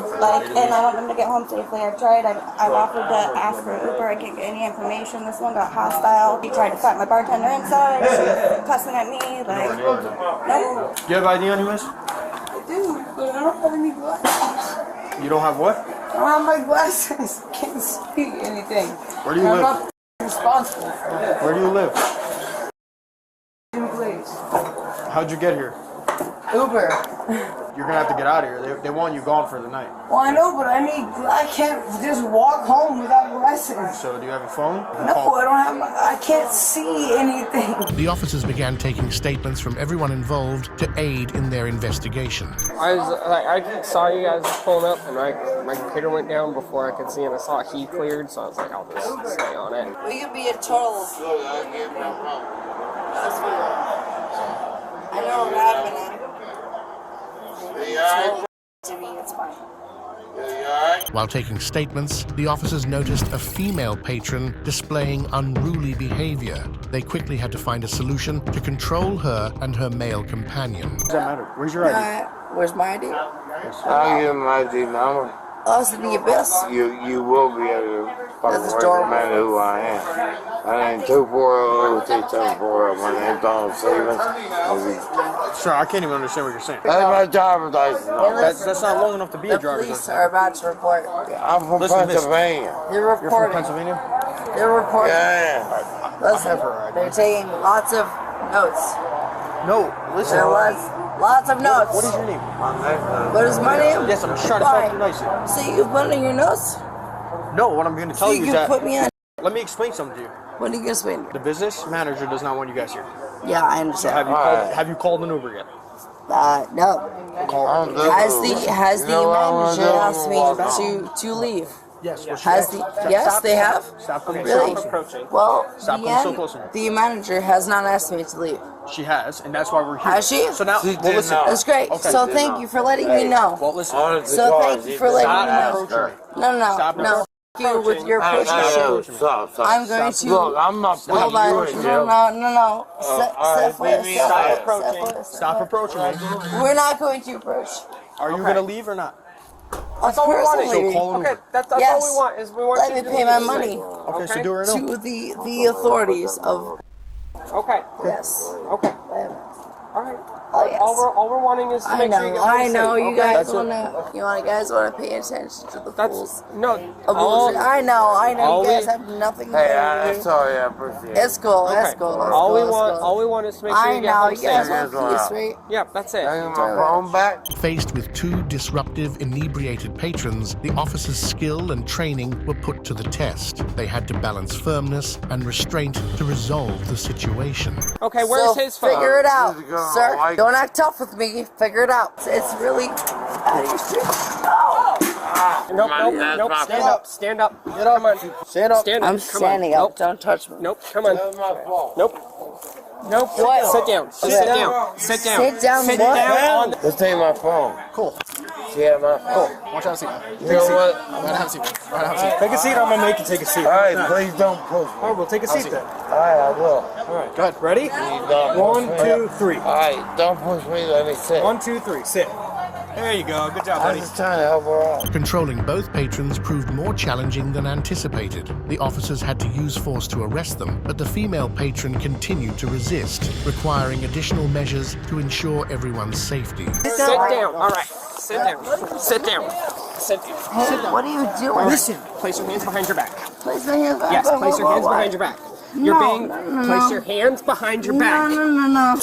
Speaker 11: And I want them to get home safely. I've tried. I've offered to ask for an Uber. I can't get any information. This one got hostile. He tried to fight my bartender inside. She was cussing at me. Like, no.
Speaker 12: Do you have ID on you, miss?
Speaker 11: I do, but I don't have any glasses.
Speaker 12: You don't have what?
Speaker 11: I don't have my glasses. I can't see anything.
Speaker 12: Where do you
Speaker 11: I'm
Speaker 12: live?
Speaker 11: not responsible for it.
Speaker 12: Where do you live?
Speaker 11: Please.
Speaker 12: How'd you get here?
Speaker 13: Uber.
Speaker 12: You're gonna have to get out of here. They want you gone for the night.
Speaker 13: Well, I know, but I can't just walk home without a license.
Speaker 12: So, do you have a phone?
Speaker 13: No, I don't have. I can't see anything.
Speaker 2: The officers began taking statements from everyone involved to aid in their investigation.
Speaker 14: I saw you guys pulling up, and my computer went down before I could see, and I saw he cleared, so I was like, I'll just stay on it.
Speaker 13: We could be a total. That's fine. I know what happened. To me, it's fine.
Speaker 2: While taking statements, the officers noticed a female patron displaying unruly behavior. They quickly had to find a solution to control her and her male companion.
Speaker 12: Does that matter? Where's your ID?
Speaker 13: Where's my ID?
Speaker 15: I'll give my ID number.
Speaker 13: Oh, it's the abyss.
Speaker 15: You will be able to recommend who I am. My name's 240-274. My name's Donald Stevens.
Speaker 12: Sir, I can't even understand what you're saying.
Speaker 15: That's my driver's license.
Speaker 12: That's not long enough to be a driver's license.
Speaker 13: The police are about to report.
Speaker 15: I'm from Pennsylvania.
Speaker 13: You're reporting.
Speaker 12: You're from Pennsylvania?
Speaker 13: They're reporting.
Speaker 15: Yeah.
Speaker 13: Listen, they're taking lots of notes.
Speaker 12: No, listen.
Speaker 13: There was lots of notes.
Speaker 12: What is your name?
Speaker 13: What is my name?
Speaker 12: Yes, I'm just trying to talk to you nicely.
Speaker 13: So you put in your notes?
Speaker 12: No, what I'm going to tell you is that...
Speaker 13: put me on.
Speaker 12: Let me explain something to you.
Speaker 13: What are you going to explain?
Speaker 12: The business manager does not want you guys here.
Speaker 13: Yeah, I
Speaker 12: So
Speaker 13: understand.
Speaker 12: have you called an Uber yet?
Speaker 13: No. Has the manager asked me to leave?
Speaker 12: Yes.
Speaker 13: Yes, they have.
Speaker 12: Stop coming
Speaker 13: Really?
Speaker 12: so close.
Speaker 13: Well,
Speaker 12: Stop coming so close to me.
Speaker 13: the manager has not asked me to leave.
Speaker 12: She has, and that's why we're here.
Speaker 13: Has she?
Speaker 12: So now, well, listen.
Speaker 13: That's great.
Speaker 12: Okay.
Speaker 13: So thank you for letting me know.
Speaker 12: Well, listen.
Speaker 13: So thank you for letting me know.
Speaker 12: Stop
Speaker 13: No. You with your push I'm going to.
Speaker 15: Look, I'm not putting
Speaker 13: Hold on.
Speaker 15: you in jail.
Speaker 13: No.
Speaker 12: Stop approaching me.
Speaker 13: We're not going to approach.
Speaker 12: Are you going to leave or not?
Speaker 13: That's all we want.
Speaker 12: So call an Uber.
Speaker 14: That's all we want is we want
Speaker 13: Let me pay my money.
Speaker 12: Okay, so do it right now.
Speaker 13: To the authorities of.
Speaker 14: Okay.
Speaker 13: Yes.
Speaker 14: Okay. All right.
Speaker 13: Oh, yes.
Speaker 14: All we're wanting is to make sure you get home
Speaker 13: I know.
Speaker 14: safe,
Speaker 13: You
Speaker 14: okay?
Speaker 13: guys wanna pay attention to the fools.
Speaker 14: No.
Speaker 13: I know. You guys have nothing to do.
Speaker 15: Hey, I'm sorry. I appreciate it.
Speaker 13: It's cool.
Speaker 14: Okay.
Speaker 13: It's cool.
Speaker 14: All we want is to make sure you get home
Speaker 13: you guys
Speaker 14: safe.
Speaker 13: want peace, right?
Speaker 14: Yeah, that's it.
Speaker 15: I got my phone back.
Speaker 2: Faced with two disruptive, inebriated patrons, the officers' skill and training were put to the test. They had to balance firmness and restraint to resolve the situation.
Speaker 14: Okay, where's his phone?
Speaker 13: Figure it out, sir. Don't act tough with me. Figure it out. It's really out of your street.
Speaker 14: Nope. Stand up. Get up. Come on.
Speaker 12: Stand up.
Speaker 14: Stand up.
Speaker 13: I'm standing up. Nope. Don't touch me.
Speaker 14: Nope. Come on. Nope.
Speaker 13: What?
Speaker 14: Sit down. Sit down.
Speaker 13: Sit down.
Speaker 14: Sit
Speaker 13: What?
Speaker 14: down.
Speaker 15: Let's take my phone.
Speaker 12: Cool.
Speaker 15: Yeah, my phone.
Speaker 12: Watch out, seat.
Speaker 15: You know what?
Speaker 12: Take a seat. I'm going to make you take a seat.
Speaker 15: All right, please don't push me.
Speaker 12: All right, we'll take a seat then.
Speaker 15: All right, I will.
Speaker 12: All right, good. Ready?
Speaker 15: Don't
Speaker 12: 1,
Speaker 15: push me.
Speaker 12: 2, 3.
Speaker 15: All right, don't push me. Let me sit.
Speaker 12: 1, 2, 3. Sit. There you go. Good job,
Speaker 15: I'm
Speaker 12: buddy.
Speaker 15: just trying to help her out.
Speaker 2: Controlling both patrons proved more challenging than anticipated. The officers had to use force to arrest them, but the female patron continued to resist, requiring additional measures to ensure everyone's safety.
Speaker 14: Sit down. All right. Sit down. Sit down. Sit down.
Speaker 13: Hey, what are you doing?
Speaker 14: Listen. Place your hands behind your back.
Speaker 13: Place my hands behind.
Speaker 14: Yes. Place your hands behind your back. You're being. Place your hands behind your back.
Speaker 13: No.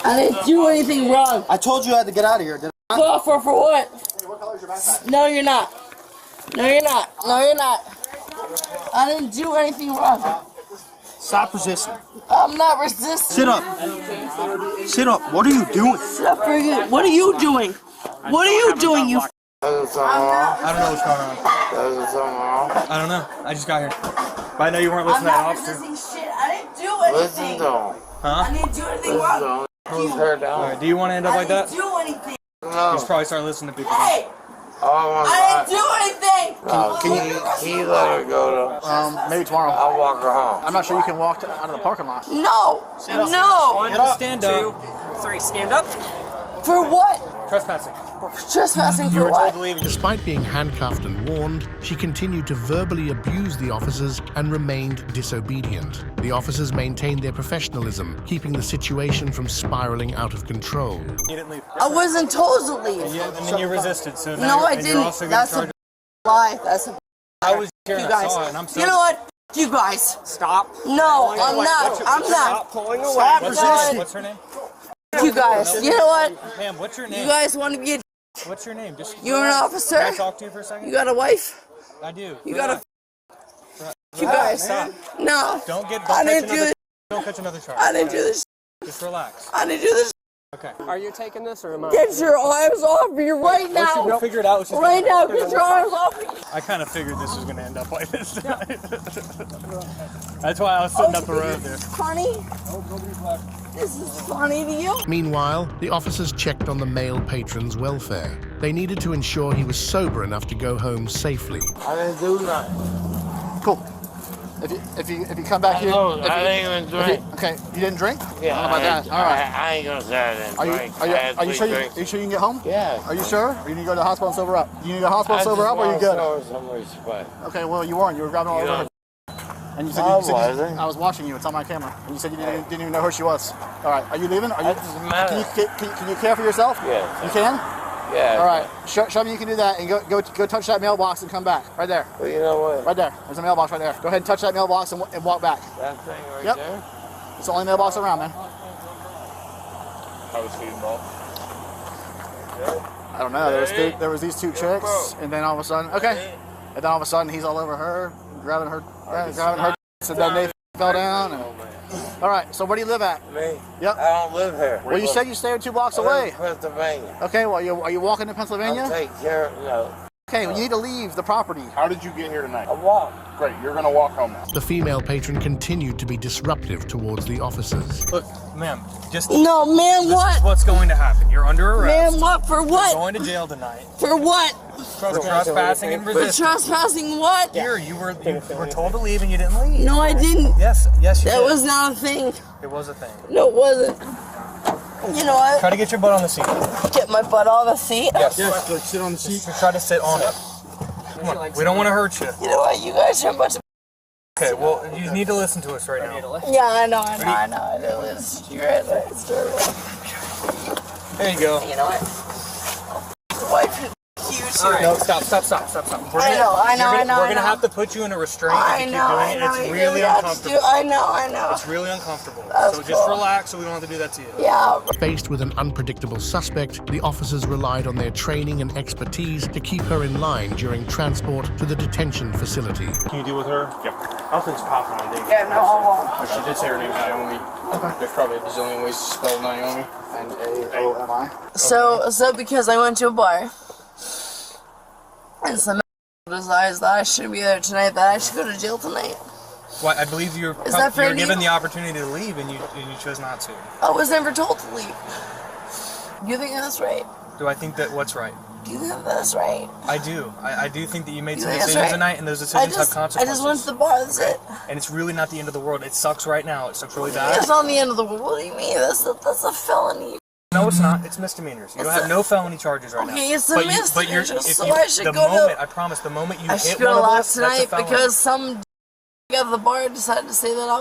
Speaker 13: I didn't do anything wrong.
Speaker 12: I told you I had to get out of here.
Speaker 13: For what? No, you're not. I didn't do anything wrong.
Speaker 12: Stop resisting.
Speaker 13: I'm not resisting.
Speaker 12: Sit up. Sit up. What are you doing?
Speaker 13: What are you doing? What are you doing, you?
Speaker 12: I don't know what's going on.
Speaker 15: I
Speaker 12: don't know. I just got here. But I know you weren't listening to that officer.
Speaker 13: Shit. I didn't do anything.
Speaker 15: Listen to him.
Speaker 12: Huh?
Speaker 13: I didn't do anything wrong.
Speaker 15: Keep her down.
Speaker 12: All right, do you want to end up like that?
Speaker 13: I didn't do anything.
Speaker 15: No.
Speaker 12: Just probably start listening to people.
Speaker 13: Hey!
Speaker 15: Oh,
Speaker 13: I didn't do anything!
Speaker 15: no. Can you let her go to?
Speaker 12: Maybe tomorrow.
Speaker 15: I'll walk her home.
Speaker 12: I'm not sure you can walk out of the parking lot.
Speaker 13: No!
Speaker 12: Get up.
Speaker 14: Stand up. 2, 3. Stand up.
Speaker 13: For what?
Speaker 12: Trespassing.
Speaker 13: Trespassing
Speaker 2: You
Speaker 13: for
Speaker 2: were
Speaker 13: what?
Speaker 2: told to leave. Despite being handcuffed and warned, she continued to verbally abuse the officers and remained disobedient. The officers maintained their professionalism, keeping the situation from spiraling out of control.
Speaker 12: You didn't leave.
Speaker 13: I wasn't told to leave.
Speaker 12: And then you resisted. So
Speaker 13: No, I didn't. That's a lie. That's a
Speaker 12: I was here
Speaker 13: you
Speaker 12: and I
Speaker 13: guys.
Speaker 12: saw it, and I'm
Speaker 13: You know what? You guys.
Speaker 14: Stop.
Speaker 13: No, I'm not. I'm not.
Speaker 14: Stop pulling away.
Speaker 12: Stop
Speaker 13: resisting.
Speaker 12: What's her name?
Speaker 13: You guys, you know what?
Speaker 16: Ma'am, what's your name?
Speaker 13: You guys want to be a...
Speaker 16: What's your name? Just
Speaker 13: You're an officer?
Speaker 16: Can I talk to you for a second?
Speaker 13: You got a wife?
Speaker 16: I do.
Speaker 13: You got a... You guys. No.
Speaker 16: Don't
Speaker 13: I didn't do this.
Speaker 16: Don't catch another charge.
Speaker 13: I didn't do this.
Speaker 16: Just relax.
Speaker 13: I didn't do this.
Speaker 16: Okay.
Speaker 14: Are you taking this or am I?
Speaker 13: Get your arms off me right now.
Speaker 16: We'll figure it out.
Speaker 13: Right now, get your arms off me.
Speaker 16: I kind of figured this was going to end up like this. That's why I was sitting up the road there.
Speaker 13: Funny? This is funny to you?
Speaker 2: Meanwhile, the officers checked on the male patron's welfare. They needed to ensure he was sober enough to go home safely.
Speaker 15: I didn't do nothing.
Speaker 12: Cool. If you come back here,
Speaker 15: I didn't even drink.
Speaker 12: Okay, you didn't drink?
Speaker 15: Yeah,
Speaker 12: How about that? All right.
Speaker 15: I ain't gonna say I didn't drink.
Speaker 12: Are you sure you can get home?
Speaker 15: Yeah.
Speaker 12: Are you sure? Or you need to go to the hospital and sober up? You need to go to the hospital and sober up, or you good?
Speaker 15: Show some respect.
Speaker 12: Okay, well you weren't. You were grabbing all over her. And you said, I was watching you. It's on my camera. And you said you didn't even know who she was. All right. Are you leaving? Can you care for yourself?
Speaker 15: Yeah.
Speaker 12: You can?
Speaker 15: Yeah.
Speaker 12: All right. Show me you can do that and go touch that mailbox and come back. Right there.
Speaker 15: Well, you know what?
Speaker 12: Right there. There's a mailbox right there. Go ahead and touch that mailbox and walk back.
Speaker 15: That thing right
Speaker 12: Yep.
Speaker 15: there?
Speaker 12: It's the only mailbox around, man.
Speaker 10: How was he involved?
Speaker 12: I don't know. There was these two chicks, and then all of a sudden, and then all of a sudden he's all over her, grabbing her, and then they fell down. All right. So where do you live at?
Speaker 15: Me?
Speaker 12: Yep.
Speaker 15: I don't live here.
Speaker 12: Well, you said you stayed 2 blocks
Speaker 15: I live
Speaker 12: away.
Speaker 15: in Pennsylvania.
Speaker 12: Okay. Well, are you walking to Pennsylvania?
Speaker 15: I'll take care of no.
Speaker 12: Okay. Well, you need to leave the property.
Speaker 10: How did you get here tonight?
Speaker 15: I walk.
Speaker 10: Great, you're gonna walk home now.
Speaker 2: The female patron continued to be disruptive towards the officers.
Speaker 16: Look, ma'am, just...
Speaker 13: No, ma'am,
Speaker 16: this
Speaker 13: what?
Speaker 16: is what's going to happen. You're under arrest.
Speaker 13: Ma'am, what? For what?
Speaker 16: You're going to jail tonight.
Speaker 13: For what?
Speaker 16: For trespassing and resistance.
Speaker 13: For trespassing what?
Speaker 16: Here, you were told to leave and you didn't leave.
Speaker 13: No, I didn't.
Speaker 16: Yes, you did.
Speaker 13: That was not a thing.
Speaker 16: It was a thing.
Speaker 13: No, it wasn't. You know what?
Speaker 16: Try to get your butt on the seat.
Speaker 13: Get my butt on the seat?
Speaker 16: Yes. Go sit on the seat. Try to sit on it. Come on, we don't want to hurt you.
Speaker 13: You know what? You guys are a bunch of...
Speaker 16: Okay, well, you need to listen to us right now.
Speaker 13: Yeah, I know. It's, you're right there. It's terrible.
Speaker 16: There you go.
Speaker 13: You know what? Wife is huge.
Speaker 16: No, stop. We're gonna have to put you in a restraint if you keep doing it. It's really uncomfortable.
Speaker 13: I know.
Speaker 16: It's really uncomfortable.
Speaker 13: That's
Speaker 16: so just
Speaker 13: cool.
Speaker 16: relax so we don't have to do that to you.
Speaker 13: Yeah.
Speaker 2: Faced with an unpredictable suspect, the officers relied on their training and expertise to keep her in line during transport to the detention facility.
Speaker 10: Can you deal with her? Yep. Nothing's popping on David.
Speaker 13: Yeah, no, I
Speaker 10: But she did say her name's Naomi. Okay. There's probably a bazillion ways to spell Naomi.
Speaker 12: Naomi.
Speaker 13: So because I went to a bar, and some decides that I should be there tonight, that I should go to jail tonight.
Speaker 16: Well, I believe you were given the opportunity to leave and you chose not to.
Speaker 13: I was never told to leave. You think that's right?
Speaker 16: Do I think that what's right?
Speaker 13: Do you think that's right?
Speaker 16: I do. I do think that you made some
Speaker 13: think that's
Speaker 16: decisions
Speaker 13: right?
Speaker 16: tonight and those decisions have
Speaker 13: I
Speaker 16: consequences.
Speaker 13: just went to the bar, that's it.
Speaker 16: And it's really not the end of the world. It sucks right now. It sucks really bad.
Speaker 13: It's not the end of the world. What do you mean? That's a felony.
Speaker 16: No, it's not. It's misdemeanors. You don't have no felony charges right now.
Speaker 13: Okay, it's a misdemeanor, so I should
Speaker 16: the
Speaker 13: go
Speaker 16: moment,
Speaker 13: to...
Speaker 16: I promise, the moment you
Speaker 13: I
Speaker 16: hit
Speaker 13: should
Speaker 16: one
Speaker 13: go
Speaker 16: of
Speaker 13: to
Speaker 16: us, that's a
Speaker 13: tonight
Speaker 16: felony.
Speaker 13: because some at the bar decided to say that I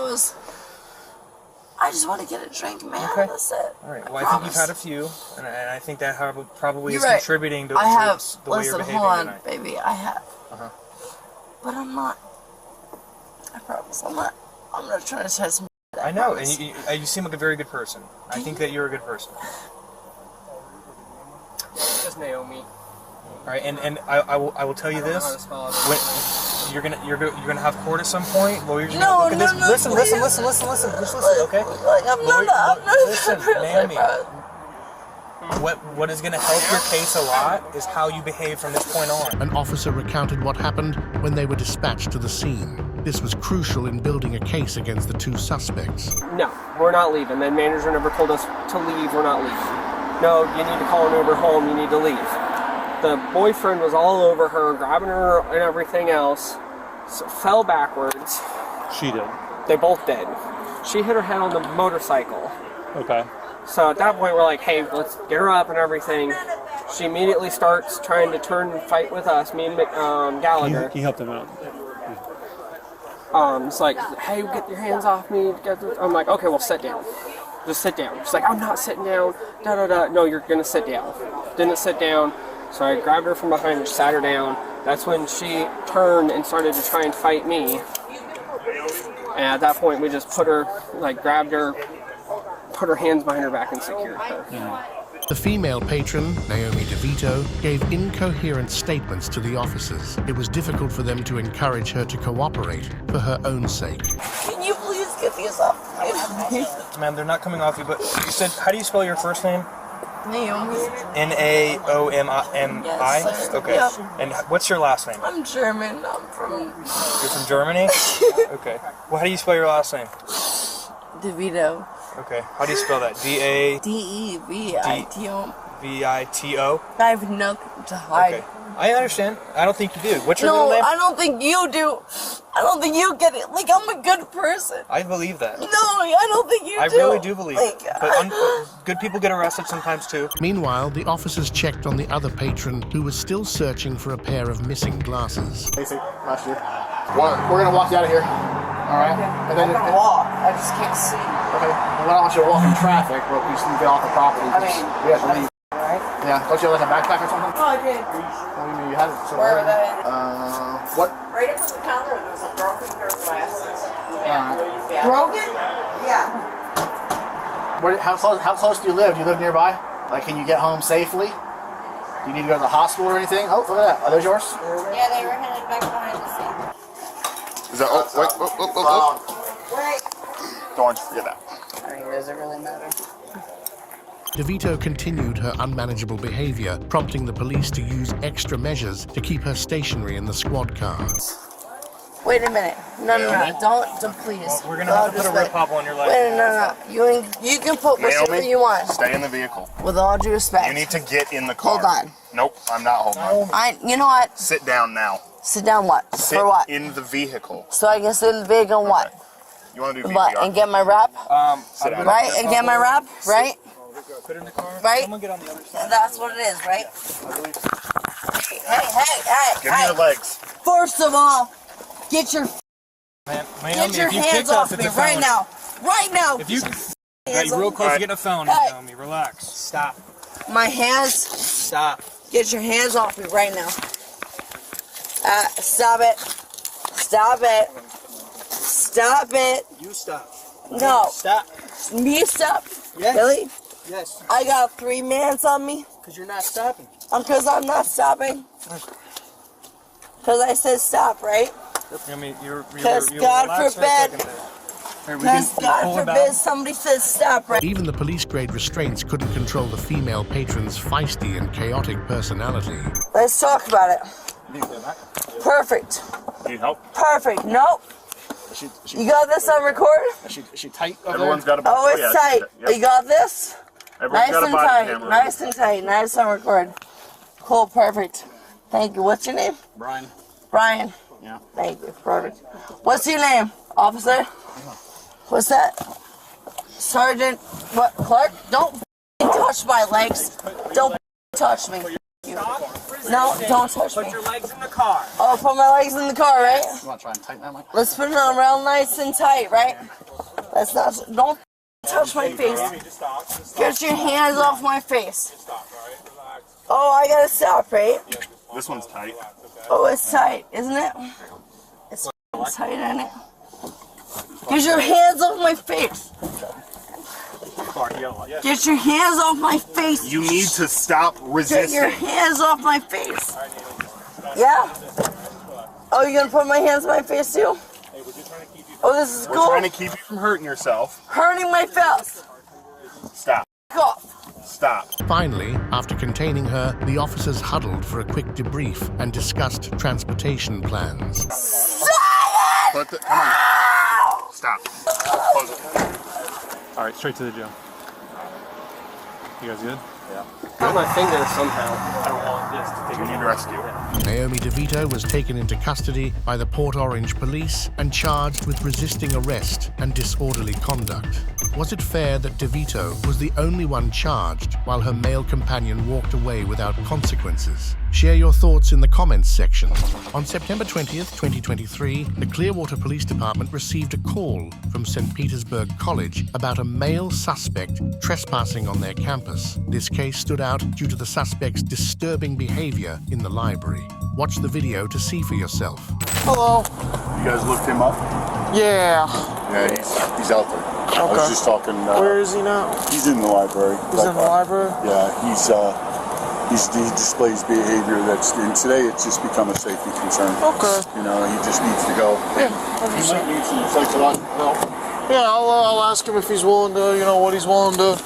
Speaker 13: just want to get a drink, man.
Speaker 16: Okay.
Speaker 13: That's it.
Speaker 16: All right. Well, I think you've had a few, and I think that probably is
Speaker 13: You're right.
Speaker 16: contributing to
Speaker 13: I have.
Speaker 16: the way you're
Speaker 13: Listen,
Speaker 16: behaving
Speaker 13: hold on,
Speaker 16: tonight.
Speaker 13: baby. I have. But I'm not. I promise, I'm not trying to try some.
Speaker 16: I know, and you seem like a very good person. I think that you're a good person.
Speaker 14: That's Naomi.
Speaker 16: All right, and I will tell you this: when you're gonna have court at some point. Lawyers,
Speaker 13: No,
Speaker 16: look at this.
Speaker 13: no,
Speaker 16: Listen.
Speaker 13: please.
Speaker 16: Just listen. Just listen, okay?
Speaker 13: Like I'm not.
Speaker 16: Listen, Naomi. What is going to help your case a lot is how you behave from this point on.
Speaker 2: An officer recounted what happened when they were dispatched to the scene. This was crucial in building a case against the two suspects.
Speaker 14: No, we're not leaving. The manager never told us to leave. We're not leaving. No, you need to call an Uber home. You need to leave. The boyfriend was all over her, grabbing her and everything else. So fell backwards.
Speaker 10: She did.
Speaker 14: They both did. She hit her head on the motorcycle.
Speaker 10: Okay.
Speaker 14: So at that point, we're like, hey, let's get her up and everything. She immediately starts trying to turn and fight with us, me and Gallagher.
Speaker 10: He helped him out.
Speaker 14: It's like, hey, get your hands off me. I'm like, okay, well, sit down. Just sit down. She's like, I'm not sitting down. No, you're going to sit down. Didn't sit down. So I grabbed her from behind and sat her down. That's when she turned and started to try and fight me. And at that point, we just put her, like, grabbed her, put her hands behind her back and secured her.
Speaker 2: The female patron, Naomi DeVito, gave incoherent statements to the officers. It was difficult for them to encourage her to cooperate for her own sake.
Speaker 13: Can you please get these off?
Speaker 16: Ma'am, they're not coming off you, but you said, how do you spell your first name?
Speaker 13: Naomi.
Speaker 16: Naomi?
Speaker 13: Yes.
Speaker 16: Okay.
Speaker 13: Yep.
Speaker 16: And what's your last name?
Speaker 13: I'm German.
Speaker 16: You're from Germany? Okay. Well, how do you spell your last name?
Speaker 13: DeVito.
Speaker 16: Okay. How do you spell that? D-A?
Speaker 13: D-E-V-I-T-O.
Speaker 16: V-I-T-O?
Speaker 13: I have nothing to hide.
Speaker 16: Okay. I understand. I don't think you do. What's your middle
Speaker 13: No,
Speaker 16: name?
Speaker 13: I don't think you do. I don't think you get it. Like, I'm a good person.
Speaker 16: I believe that.
Speaker 13: No, I don't think you do.
Speaker 16: I really do believe it.
Speaker 13: Like,
Speaker 16: But good people get arrested sometimes too.
Speaker 2: Meanwhile, the officers checked on the other patron who was still searching for a pair of missing glasses.
Speaker 12: Basic, last year. We're going to walk you out of here. All right? And then,
Speaker 13: I can walk. I just can't see.
Speaker 12: Okay. Well, I don't want you to walk in traffic, but we just need to get off the property.
Speaker 13: I mean,
Speaker 12: we have to leave.
Speaker 13: Right?
Speaker 12: Yeah. Don't you have like a backpack or something?
Speaker 13: Oh, I did.
Speaker 12: What do you mean you had it? So
Speaker 13: Where were they?
Speaker 12: What?
Speaker 13: Right up on the counter, there was a broken pair of glasses.
Speaker 12: Yeah.
Speaker 13: Broken? Yeah.
Speaker 12: How close do you live? Do you live nearby? Like, can you get home safely? Do you need to go to the hospital or anything? Oh, look at that. Are those yours?
Speaker 11: Yeah, they were headed back behind the scene.
Speaker 12: Is that? Oh, wait.
Speaker 11: Wait.
Speaker 12: Don't forget that.
Speaker 13: I mean, does it really matter?
Speaker 2: DeVito continued her unmanageable behavior, prompting the police to use extra measures to keep her stationary in the squad car.
Speaker 13: Wait a minute. No, don't please.
Speaker 16: Well, we're gonna have to put a rip hop on your leg.
Speaker 13: Wait, no. You can put whatever you want.
Speaker 17: Stay in the vehicle.
Speaker 13: With all due respect.
Speaker 17: You need to get in the car.
Speaker 13: Hold on.
Speaker 17: Nope, I'm not holding on.
Speaker 13: You know what?
Speaker 17: Sit down now.
Speaker 13: Sit down what?
Speaker 17: Sit
Speaker 13: For what?
Speaker 17: in the vehicle.
Speaker 13: So I can sit in the vehicle and what?
Speaker 17: You want to do VPR?
Speaker 13: What? And get my wrap?
Speaker 17: Sit down.
Speaker 13: Right? And get my wrap? Right?
Speaker 16: Put it in the car.
Speaker 13: Right?
Speaker 16: Someone get on the other side.
Speaker 13: That's what it is, right? Hey.
Speaker 17: Give me your legs.
Speaker 13: First of all, get your
Speaker 16: Naomi,
Speaker 13: your
Speaker 16: if you
Speaker 13: hands
Speaker 16: kick
Speaker 13: off
Speaker 16: us,
Speaker 13: me
Speaker 16: it's a
Speaker 13: right
Speaker 16: felony.
Speaker 13: now. Right now.
Speaker 16: If you
Speaker 13: hands
Speaker 16: got you real
Speaker 13: off
Speaker 16: close
Speaker 13: me.
Speaker 16: to getting a felony,
Speaker 13: Hey.
Speaker 16: Naomi, relax. Stop.
Speaker 13: My hands.
Speaker 16: Stop.
Speaker 13: Get your hands off me right now. Stop it. Stop it. Stop it.
Speaker 16: You stop.
Speaker 13: No.
Speaker 16: Stop.
Speaker 13: Me stop?
Speaker 16: Yes.
Speaker 13: Really?
Speaker 16: Yes.
Speaker 13: I got 3 mans on me?
Speaker 16: Because you're not stopping.
Speaker 13: Because I'm not stopping. Because I said stop, right?
Speaker 16: I mean, you're
Speaker 13: Because
Speaker 16: relaxed
Speaker 13: God
Speaker 16: for a second
Speaker 13: forbid.
Speaker 16: there.
Speaker 13: Because God forbid somebody says stop, right?
Speaker 2: Even the police-grade restraints couldn't control the female patron's feisty and chaotic personality.
Speaker 13: Let's talk about it. Perfect.
Speaker 17: Need help?
Speaker 13: Perfect. Nope. You got this on record?
Speaker 12: Is she tight?
Speaker 17: Everyone's got a
Speaker 13: Oh, it's tight.
Speaker 17: Yep.
Speaker 13: You got this?
Speaker 17: Everyone's
Speaker 13: Nice
Speaker 17: got a
Speaker 13: and
Speaker 17: body
Speaker 13: tight.
Speaker 17: camera.
Speaker 13: Nice and tight. Nice on record. Cool. Perfect. Thank you. What's your name?
Speaker 12: Brian.
Speaker 13: Brian.
Speaker 12: Yeah.
Speaker 13: Thank you. Perfect. What's your name, officer? What's that? Sergeant. What? Clark? Don't touch my legs. Don't touch me. No, don't touch me.
Speaker 16: Put your legs in the car.
Speaker 13: Oh, put my legs in the car, right?
Speaker 12: You want to try and tighten that, Mike?
Speaker 13: Let's put it on real nice and tight, right? That's not. Don't touch my face. Get your hands off my face. Oh, I gotta stop, right?
Speaker 17: This one's tight.
Speaker 13: Oh, it's tight, isn't it? It's tight, isn't it? Get your hands off my face. Get your hands off my face.
Speaker 17: You need to stop
Speaker 13: Get
Speaker 17: resisting.
Speaker 13: your hands off my face. Yeah? Oh, you gonna put my hands on my face too? Oh, this is
Speaker 17: We're
Speaker 13: cool.
Speaker 17: trying to keep you from hurting yourself.
Speaker 13: Hurting my face.
Speaker 17: Stop.
Speaker 13: Go.
Speaker 17: Stop.
Speaker 2: Finally, after containing her, the officers huddled for a quick debrief and discussed transportation plans.
Speaker 17: Come on. Stop. Close it.
Speaker 10: All right, straight to the jail. You guys good?
Speaker 17: Yeah.
Speaker 14: Got my finger somehow.
Speaker 10: I don't want this to take
Speaker 17: We need to rescue.
Speaker 2: Naomi DeVito was taken into custody by the Port Orange police and charged with resisting arrest and disorderly conduct. Was it fair that DeVito was the only one charged while her male companion walked away without consequences? Share your thoughts in the comments section. On September 20th, 2023, the Clearwater Police Department received a call from St. Petersburg College about a male suspect trespassing on their campus. This case stood out due to the suspect's disturbing behavior in the library. Watch the video to see for yourself.
Speaker 12: Hello.
Speaker 17: You guys looked him up?
Speaker 12: Yeah.
Speaker 17: Yeah, he's out there. I was just talking.
Speaker 18: Where is he now?
Speaker 17: He's in the library.
Speaker 18: He's in the library?
Speaker 17: Yeah, he displays behavior and today it's just become a safety concern.
Speaker 18: Okay.
Speaker 17: You know, he just needs to go.
Speaker 18: Yeah.
Speaker 17: He might need some psychological help.
Speaker 18: Yeah, I'll ask him if he's willing to, what he's willing to.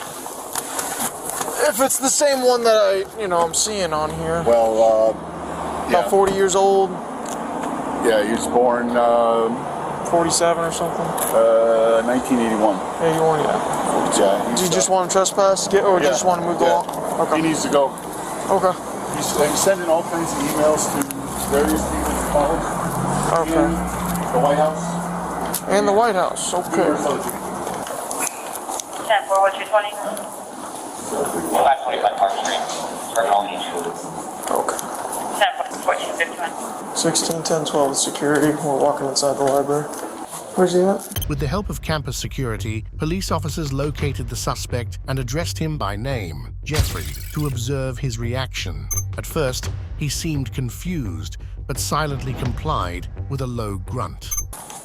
Speaker 18: If it's the same one that I'm seeing on here.
Speaker 17: Well,
Speaker 18: about 40 years old.
Speaker 17: Yeah, he was born
Speaker 18: 47 or something.
Speaker 17: 1981.
Speaker 18: 81, yeah.
Speaker 17: Yeah.
Speaker 18: Do you just want to trespass, just want to move along? Okay.
Speaker 17: He needs to go.
Speaker 18: Okay.
Speaker 17: He's sending all kinds of emails to various people in college.
Speaker 18: Okay.
Speaker 17: And the White House.
Speaker 18: And the White House. Okay.
Speaker 19: 10-4-1-2-20. 525 Park Street. Terminal Beach.
Speaker 18: Okay.
Speaker 19: 10-14-51.
Speaker 18: 16, 10, 12 with security. We're walking inside the library. Where's he at?
Speaker 2: With the help of campus security, police officers located the suspect and addressed him by name, Jeffrey, to observe his reaction. At first, he seemed confused, but silently complied with a low grunt.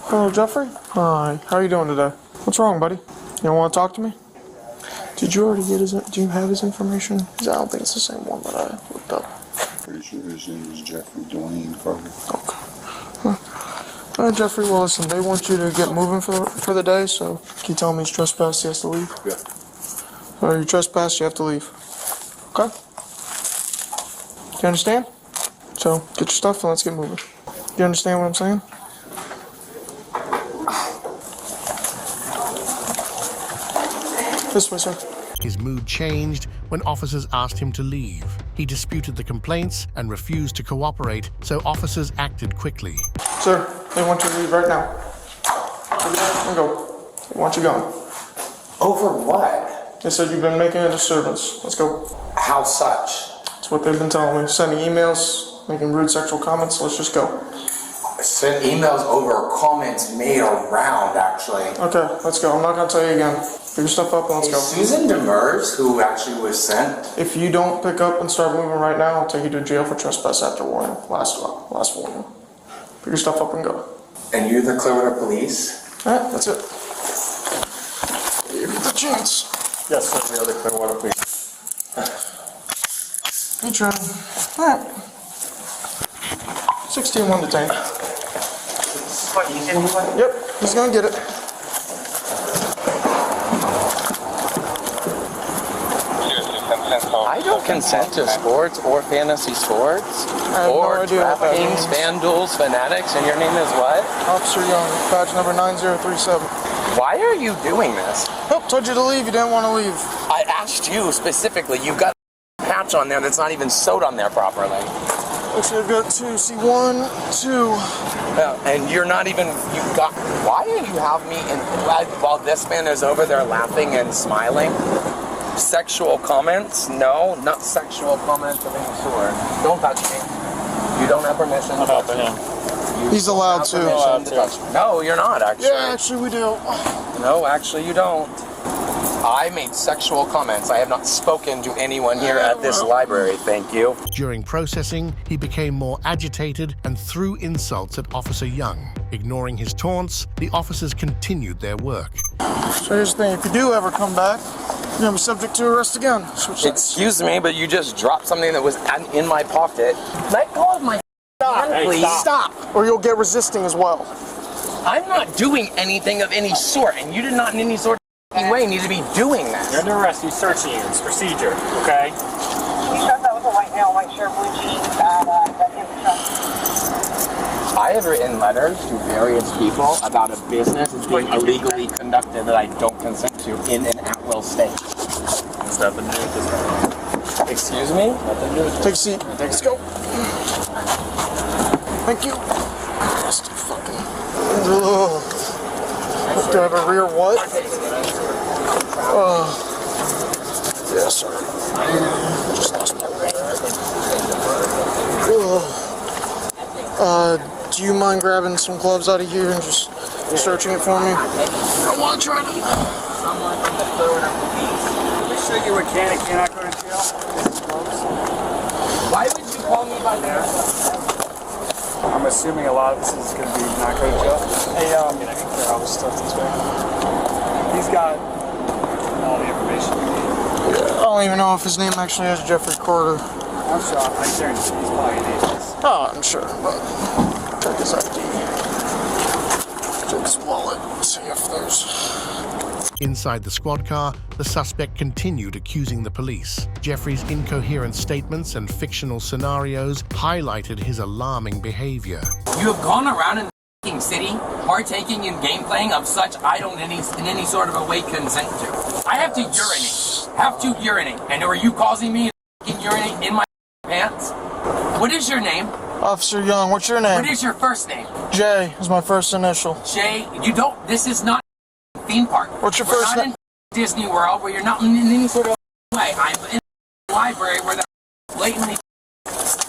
Speaker 18: Hello, Jeffrey. Hi. How are you doing today? What's wrong, buddy? You don't want to talk to me? Did you already get his? Do you have his information? I don't think it's the same one that I looked up.
Speaker 17: Pretty sure his name was Jeffrey Dwayne Carter.
Speaker 18: Okay. Huh. All right, Jeffrey. Well, listen, they want you to get moving for the day, so can you tell me he's trespassed, he has to leave?
Speaker 17: Yeah.
Speaker 18: All right, you trespassed, you have to leave. Okay? You understand? So, get your stuff and let's get moving. You understand what I'm saying? This way, sir.
Speaker 2: His mood changed when officers asked him to leave. He disputed the complaints and refused to cooperate, so officers acted quickly.
Speaker 18: Sir, they want you to leave right now. And go. They want you gone.
Speaker 20: Over what?
Speaker 18: They said you've been making a disturbance. Let's go.
Speaker 20: How such?
Speaker 18: That's what they've been telling me. Sending emails, making rude sexual comments. Let's just go.
Speaker 20: Sent emails over comments made around, actually.
Speaker 18: Okay, let's go. I'm not going to tell you again. Pick your stuff up and let's go.
Speaker 20: Susan Demers, who actually was sent.
Speaker 18: If you don't pick up and start moving right now, I'll take you to jail for trespass after warning. Last warning. Pick your stuff up and go.
Speaker 20: And you're the Clearwater Police?
Speaker 18: Alright, that's it. You get the chance.
Speaker 17: Yes, sir, the other Clearwater Police.
Speaker 18: Good try. Alright. 16-1 detained. Yep, he's gonna get it.
Speaker 21: I don't consent to sports or fantasy sports or trafficking, FanDuels, fanatics, and your name is what?
Speaker 18: Officer Young, badge number 9037.
Speaker 21: Why are you doing this?
Speaker 18: Nope, told you to leave, you didn't want to leave.
Speaker 21: I asked you specifically, you've got a patch on there that's not even sewed on there properly.
Speaker 18: Actually, I've got two. See, 1, 2.
Speaker 21: And you're not even, why do you have me in, while this man is over there laughing and smiling? Sexual comments? No, not sexual comments of any sort. Don't touch me. You don't have permission to touch me.
Speaker 18: He's allowed to.
Speaker 21: No, you're not, actually.
Speaker 18: Yeah, actually we do.
Speaker 21: No, actually you don't. I made sexual comments. I have not spoken to anyone here at this library, thank you.
Speaker 2: During processing, he became more agitated and threw insults at Officer Young. Ignoring his taunts, the officers continued their work.
Speaker 18: So here's the thing, if you do ever come back, you're gonna be subject to arrest again.
Speaker 21: Excuse me, but you just dropped something that was in my pocket. Let go of my hand, please. Stop.
Speaker 18: Or you'll get resisting as well.
Speaker 21: I'm not doing anything of any sort, and you did not in any sort of way need to be doing that.
Speaker 22: You're under arrest. He's searching you. It's procedure, okay?
Speaker 19: You thought that was a white male, white shirt, blue jeans,
Speaker 21: I have written letters to various people about a business that's being illegally conducted that I don't consent to in an at-will state.
Speaker 22: It's nothing to do with this.
Speaker 21: Excuse me? Nothing to do with this.
Speaker 18: Take a seat. Let's go. Thank you. Nasty fucking. Do I have a rear what? Yeah, sorry. Just lost my way. Do you mind grabbing some gloves out of here and just searching it for me? I want to try to.
Speaker 22: Make sure you're a mechanic, you're not going to jail.
Speaker 21: Why would you call me by name?
Speaker 22: I'm assuming a lot of this is going to be not go to jail. Hey, can I clear all this stuff this way? He's got all the information we need.
Speaker 18: I don't even know if his name actually has Jeffrey Carter.
Speaker 22: I'm sure. I guarantee he's probably an agent.
Speaker 18: Oh, I'm sure, but check his ID. Check his wallet. See if there's...
Speaker 2: Inside the squad car, the suspect continued accusing the police. Jeffrey's incoherent statements and fictional scenarios highlighted his alarming behavior.
Speaker 21: You have gone around in the f***ing city, partaking in game playing of such I don't in any sort of a way consent to. I have to urinate. Have to urinate. And are you causing me to urinate in my pants? What is your name?
Speaker 18: Officer Young, what's your name?
Speaker 21: What is your first name?
Speaker 18: Jay is my first initial.
Speaker 21: Jay, you don't, this is not a theme park.
Speaker 18: What's your first name?
Speaker 21: We're not in Disney World where you're not in any sort of way. I'm in a library where they're blatantly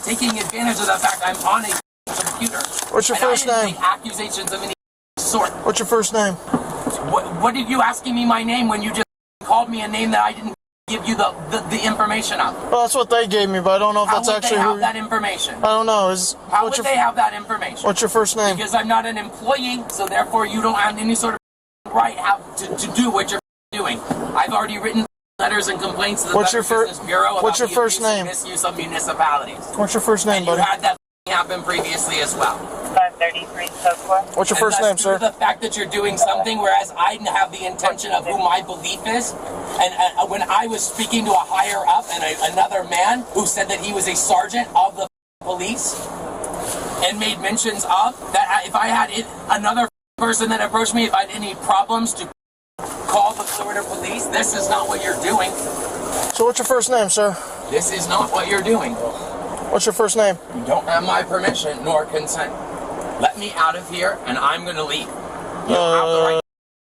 Speaker 21: taking advantage of the fact I'm on a computer.
Speaker 18: What's your first name?
Speaker 21: Make accusations of any sort.
Speaker 18: What's your first name?
Speaker 21: What did you asking me my name when you just called me a name that I didn't give you the information of?
Speaker 18: Well, that's what they gave me, but I don't know if that's actually
Speaker 21: how would they have that information?
Speaker 18: I don't know.
Speaker 21: How would they have that information?
Speaker 18: What's your first name?
Speaker 21: Because I'm not an employee, so therefore you don't have any sort of right to do what you're doing. I've already written letters and complaints to the Better Business Bureau about the abuse and misuse of municipalities.
Speaker 18: What's your first name,
Speaker 21: and
Speaker 18: buddy?
Speaker 21: You had that happen previously as well.
Speaker 19: 533 Southwest.
Speaker 18: What's your first name, sir?
Speaker 21: The fact that you're doing something, whereas I have the intention of who my belief is, and when I was speaking to a higher up and another man who said that he was a sergeant of the police and made mentions of that if I had another person that approached me, if I had any problems to call the Clearwater Police, this is not what you're doing.
Speaker 18: So what's your first name, sir?
Speaker 21: This is not what you're doing.
Speaker 18: What's your first name?
Speaker 21: You don't have my permission nor consent. Let me out of here, and I'm going to leave. You don't have the right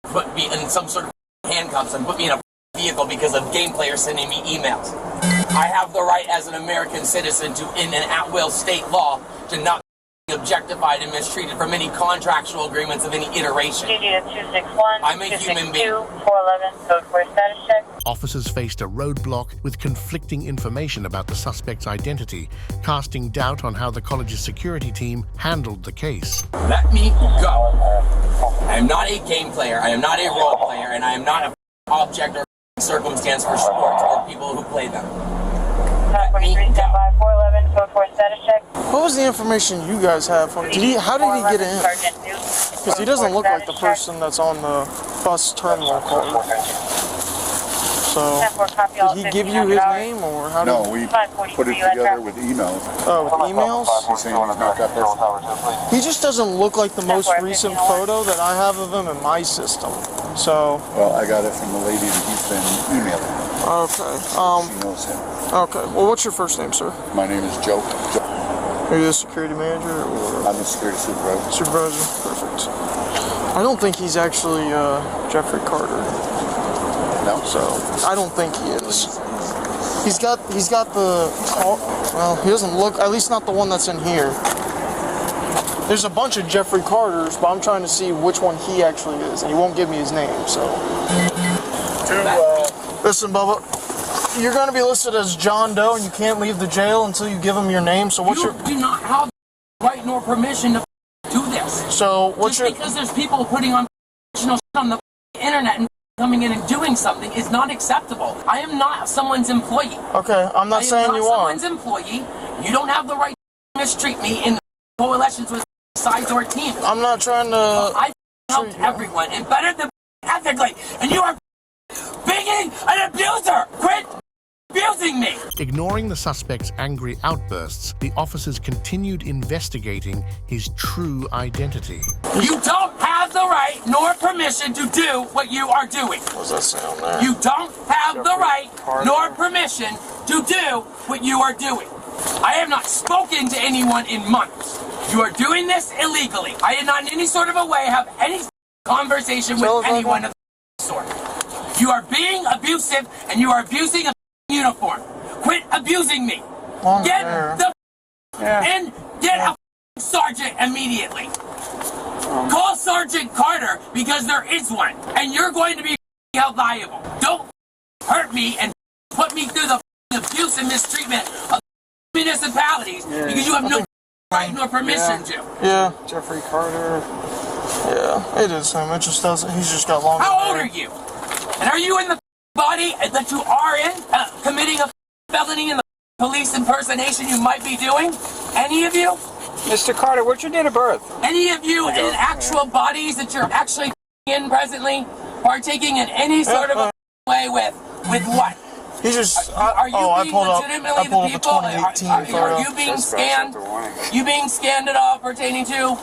Speaker 21: to put me in some sort of handcuffs and put me in a vehicle because of game players sending me emails. I have the right as an American citizen to, in an at-will state law, to not be objectified and mistreated from any contractual agreements of any iteration. I'm a human being.
Speaker 19: 411, code for status check.
Speaker 2: Officers faced a roadblock with conflicting information about the suspect's identity, casting doubt on how the college's security team handled the case.
Speaker 21: Let me go. I am not a game player, I am not a role player, and I am not an object or circumstance for sports or people who play them. Let me go.
Speaker 19: 411, code for status check.
Speaker 18: What was the information you guys have? How did he get in? Because he doesn't look like the person that's on the bus terminal card. So, did he give you his name, or how did...
Speaker 17: No, we put it together with emails.
Speaker 18: Oh, with emails?
Speaker 17: He's saying he's not that person.
Speaker 18: He just doesn't look like the most recent photo that I have of him in my system. So...
Speaker 17: Well, I got it from the lady that he's been emailing.
Speaker 18: Okay.
Speaker 17: She knows him.
Speaker 18: Okay. Well, what's your first name, sir?
Speaker 17: My name is Joe.
Speaker 18: Are you the security manager, or...?
Speaker 17: I'm the security supervisor.
Speaker 18: Supervisor? Perfect. I don't think he's actually Jeffrey Carter.
Speaker 17: No?
Speaker 18: So, I don't think he is. He's got the... Well, he doesn't look... At least not the one that's in here. There's a bunch of Jeffrey Carters, but I'm trying to see which one he actually is, and he won't give me his name, so... Listen, Bubba. You're going to be listed as John Doe, and you can't leave the jail until you give him your name, so what's
Speaker 21: You do not have the right nor permission to do this.
Speaker 18: So, what's
Speaker 21: Just because there's people putting on shit on the internet and coming in and doing something is not acceptable. I am not someone's employee.
Speaker 18: Okay, I'm not saying you are.
Speaker 21: I am not someone's employee. You don't have the right to mistreat me in coalitions with sides or teams.
Speaker 18: I'm not trying to...
Speaker 21: I helped everyone and better than ethically, and you are being an abuser. Quit abusing me.
Speaker 2: Ignoring the suspect's angry outbursts, the officers continued investigating his true identity.
Speaker 21: You don't have the right nor permission to do what you are doing.
Speaker 18: What does that say on there?
Speaker 21: You don't have the right nor permission to do what you are doing. I have not spoken to anyone in months. You are doing this illegally. I did not in any sort of a way have any conversation with anyone of the sort. You are being abusive, and you are abusing a uniform. Quit abusing me. Get the and get a sergeant immediately. Call Sergeant Carter because there is one, and you're going to be held liable. Don't hurt me and put me through the abuse and mistreatment of municipalities because you have no right nor permission to.
Speaker 18: Yeah, Jeffrey Carter. Yeah, it is him. It just doesn't. He's just got long.
Speaker 21: How old are you? And are you in the body that you are in, committing a felony in the police impersonation you might be doing? Any of you?
Speaker 14: Mr. Carter, what's your date of birth?
Speaker 21: Any of you in actual bodies that you're actually in presently, partaking in any sort of a way with what?
Speaker 18: He just.
Speaker 21: Are you being legitimately the people? Are you being
Speaker 15: That's
Speaker 21: scanned? You being scanned at all pertaining to?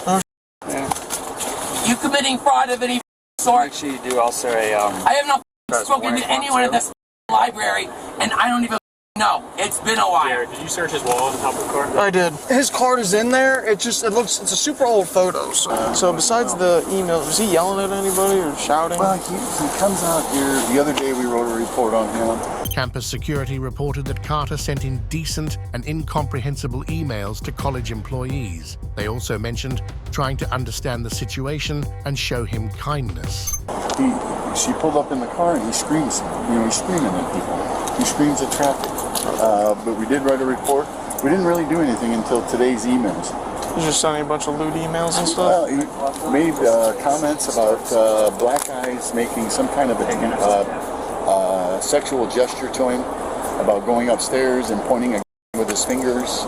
Speaker 21: You committing fraud of any sort?
Speaker 15: Make sure you do also a.
Speaker 21: I have not spoken to anyone at this library, and I don't even know. It's been a while.
Speaker 10: Did you search his wallet and help the car?
Speaker 18: I did. His card is in there. It's a super old photo. So besides the email, was he yelling at anybody or shouting?
Speaker 17: Well, he comes out here. The other day we wrote a report on him.
Speaker 2: Campus security reported that Carter sent indecent and incomprehensible emails to college employees. They also mentioned trying to understand the situation and show him kindness.
Speaker 17: She pulled up in the car and he screams. He's screaming at people. He screams at traffic. But we did write a report. We didn't really do anything until today's emails.
Speaker 18: He's just sending a bunch of lewd emails and stuff?
Speaker 17: Well, he made comments about black guys making some kind of a sexual gesture to him, about going upstairs and pointing with his fingers.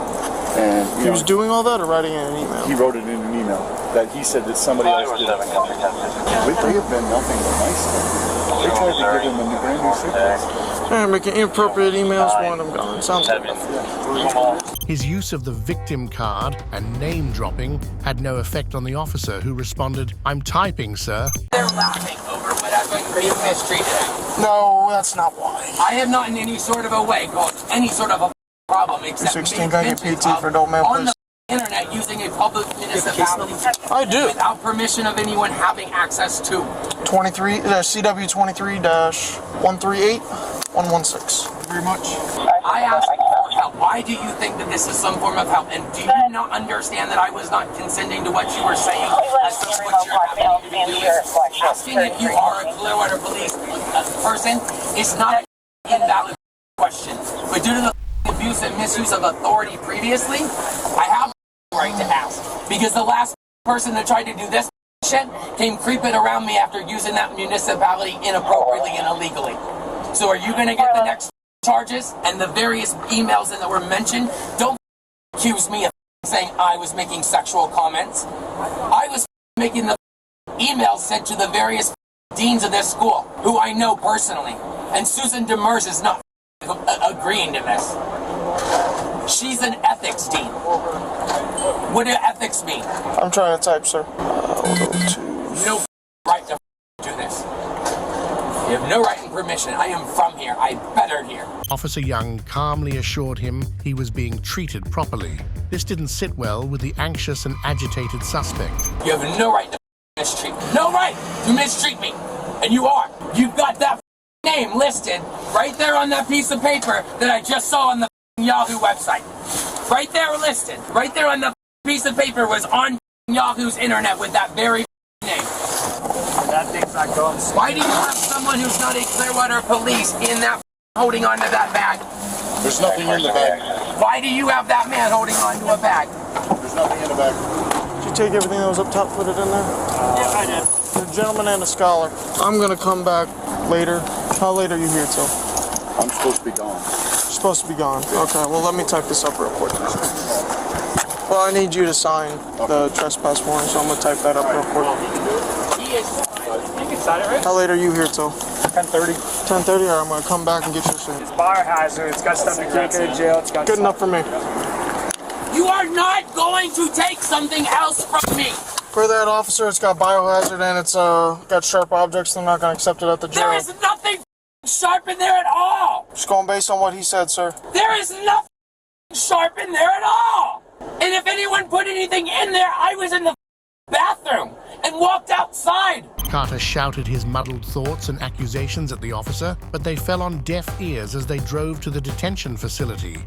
Speaker 17: And
Speaker 18: he was doing all that or writing in an email?
Speaker 17: He wrote it in an email that he said that somebody else did. They have been nothing but nice to him. They tried to give him a brand new suitcase.
Speaker 18: Yeah, making inappropriate emails, want him gone. Sounds like
Speaker 2: His use of the victim card and name dropping had no effect on the officer, who responded, "I'm typing, sir."
Speaker 21: They're laughing over what I've been mistreated.
Speaker 18: No, that's not why.
Speaker 21: I have not in any sort of a way caused any sort of a problem except
Speaker 18: 16 got your PT for adult male
Speaker 21: on the internet using a public municipality.
Speaker 18: I do.
Speaker 21: Without permission of anyone having access to.
Speaker 18: CW 23-138-116.
Speaker 21: Very much. I asked for help. Why do you think that this is some form of help? And do you not understand that I was not consenting to what you were saying? As to what you're having to do is asking if you are a Clearwater Police person is not an invalid question. But due to the abuse and misuse of authority previously, I have the right to ask. Because the last person that tried to do this shit came creeping around me after using that municipality inappropriately and illegally. So are you going to get the next charges? And the various emails that were mentioned, don't accuse me of saying I was making sexual comments. I was making the emails sent to the various deans of this school, who I know personally. And Susan Demers is not agreeing to this. She's an ethics dean. What do ethics mean?
Speaker 18: I'm trying to type, sir.
Speaker 21: No right to do this. You have no right and permission. I am from here. I bettered here.
Speaker 2: Officer Young calmly assured him he was being treated properly. This didn't sit well with the anxious and agitated suspect.
Speaker 21: You have no right to mistreat me. No right to mistreat me. And you are. You've got that name listed right there on that piece of paper that I just saw on the Yahoo website. Right there listed. Right there on the piece of paper was on Yahoo's internet with that very name.
Speaker 22: And that thing's not going.
Speaker 21: Why do you have someone who's not a Clearwater Police in that holding onto that bag?
Speaker 17: There's nothing in the bag.
Speaker 21: Why do you have that man holding onto a bag?
Speaker 17: There's nothing in the bag.
Speaker 18: Did you take everything that was up top, put it in there?
Speaker 22: Yeah, I did.
Speaker 18: You're a gentleman and a scholar. I'm gonna come back later. How late are you here till?
Speaker 17: I'm supposed to be gone.
Speaker 18: Supposed to be gone. Okay, well let me type this up real quick. Well, I need you to sign the trespass warrant, so I'm gonna type that up real quick.
Speaker 22: You can sign it, right?
Speaker 18: How late are you here till?
Speaker 22: 10:30.
Speaker 18: 10:30. Alright, I'm gonna come back and get your shit.
Speaker 22: It's biohazard. It's got stuff to take you to jail. It's got
Speaker 18: good enough for me.
Speaker 21: You are not going to take something else from me.
Speaker 18: For that, officer, it's got biohazard and it's got sharp objects. They're not gonna accept it at the jail.
Speaker 21: There is nothing sharp in there at all.
Speaker 18: Just going based on what he said, sir.
Speaker 21: There is nothing sharp in there at all. And if anyone put anything in there, I was in the bathroom and walked outside.
Speaker 2: Carter shouted his muddled thoughts and accusations at the officer, but they fell on deaf ears as they drove to the detention facility.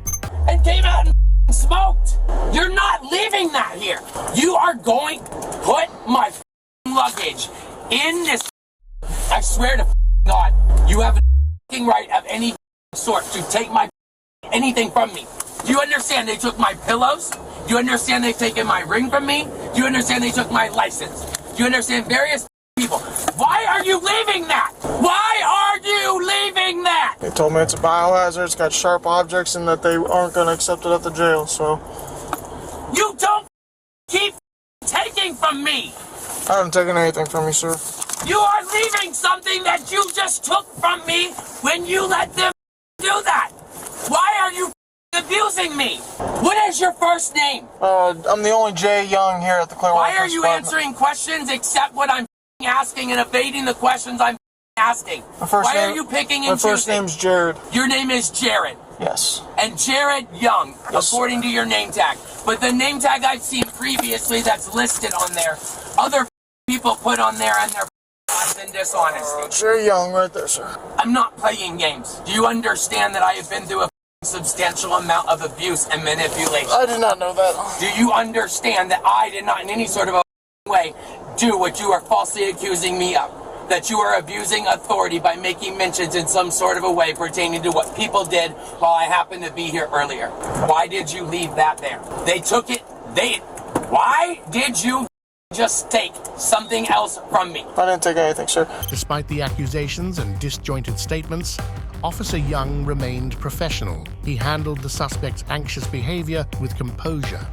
Speaker 21: And came out and smoked. You're not leaving that here. You are going to put my luggage in this. I swear to God, you have a right of any sort to take my anything from me. Do you understand? They took my pillows. Do you understand they've taken my ring from me? Do you understand they took my license? Do you understand various people? Why are you leaving that? Why are you leaving that?
Speaker 18: They told me it's a biohazard, it's got sharp objects, and that they aren't going to accept it at the jail, so.
Speaker 21: You don't keep taking from me.
Speaker 18: I haven't taken anything from you, sir.
Speaker 21: You are leaving something that you just took from me when you let them do that. Why are you abusing me? What is your first name?
Speaker 18: I'm the only Jay Young here at the Clearwater
Speaker 21: Why are
Speaker 18: Police
Speaker 21: you
Speaker 18: Department.
Speaker 21: answering questions except what I'm asking and evading the questions I'm asking? Why are you picking and
Speaker 18: My first
Speaker 21: choosing?
Speaker 18: name's Jared.
Speaker 21: Your name is Jared.
Speaker 18: Yes.
Speaker 21: And Jared Young,
Speaker 18: Yes.
Speaker 21: according to your name tag. But the name tag I've seen previously that's listed on there, other people put on there and they're lies and dishonesty.
Speaker 18: Jared Young right there, sir.
Speaker 21: I'm not playing games. Do you understand that I have been through a substantial amount of abuse and manipulation?
Speaker 18: I did not know that.
Speaker 21: Do you understand that I did not in any sort of a way do what you are falsely accusing me of? That you are abusing authority by making mentions in some sort of a way pertaining to what people did while I happened to be here earlier. Why did you leave that there? They took it. Why did you just take something else from me?
Speaker 18: I didn't take anything, sir.
Speaker 2: Despite the accusations and disjointed statements, Officer Young remained professional. He handled the suspect's anxious behavior with composure.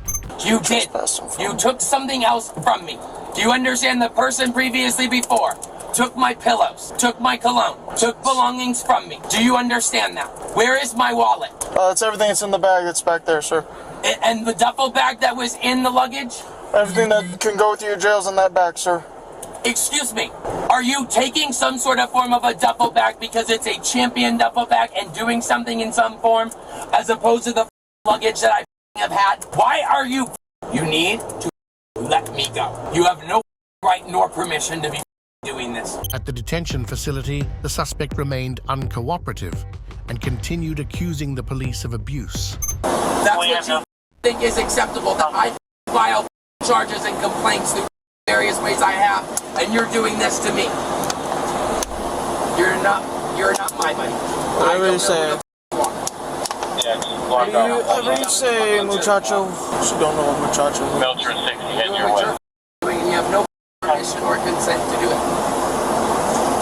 Speaker 21: You did. You took something else from me. Do you understand the person previously before took my pillows, took my cologne, took belongings from me? Do you understand that? Where is my wallet?
Speaker 18: It's everything that's in the bag that's back there, sir.
Speaker 21: And the duffel bag that was in the luggage?
Speaker 18: Everything that can go with your jail's in that bag, sir.
Speaker 21: Excuse me, are you taking some sort of form of a duffel bag because it's a champion duffel bag and doing something in some form as opposed to the luggage that I have had? Why are you? You need to let me go. You have no right nor permission to be doing this.
Speaker 2: At the detention facility, the suspect remained uncooperative and continued accusing the police of abuse.
Speaker 21: That's what you think is acceptable, that I file charges and complaints through various ways I have, and you're doing this to me. You're not my buddy.
Speaker 18: Whatever you say. Whatever you say, muchacho. She don't know what muchacho is.
Speaker 21: Milcher 60, head your way. And you have no permission or consent to do it.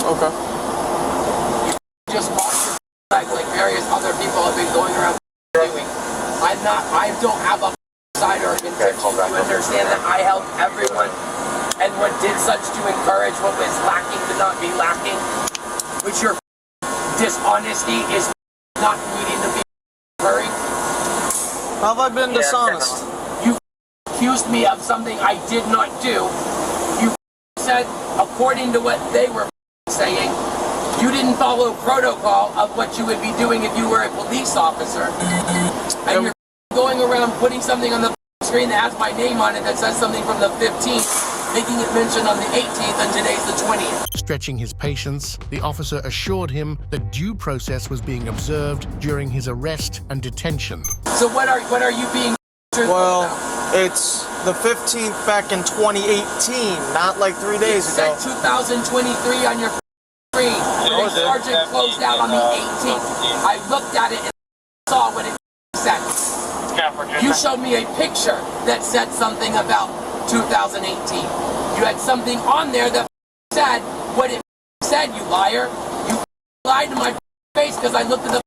Speaker 18: Okay.
Speaker 21: You just watch your like various other people have been going around doing. I don't have a side or intention to understand that I help everyone. And what did such to encourage what was lacking to not be lacking, which your dishonesty is not needing to be encouraged.
Speaker 18: How have I been dishonest?
Speaker 21: You accused me of something I did not do. You said, according to what they were saying, you didn't follow protocol of what you would be doing if you were a police officer. And you're going around putting something on the screen that has my name on it that says something from the 15th. Making it mention on the 18th and today's the 20th.
Speaker 2: Stretching his patience, the officer assured him that due process was being observed during his arrest and detention.
Speaker 21: So what are you being truthful
Speaker 18: about? It's the 15th back in 2018, not like 3 days ago.
Speaker 21: It said 2023 on your screen. The sergeant closed out on the 18th. I looked at it and saw what it said. You showed me a picture that said something about 2018. You had something on there that said what it said, you liar. You lied to my face because I looked at the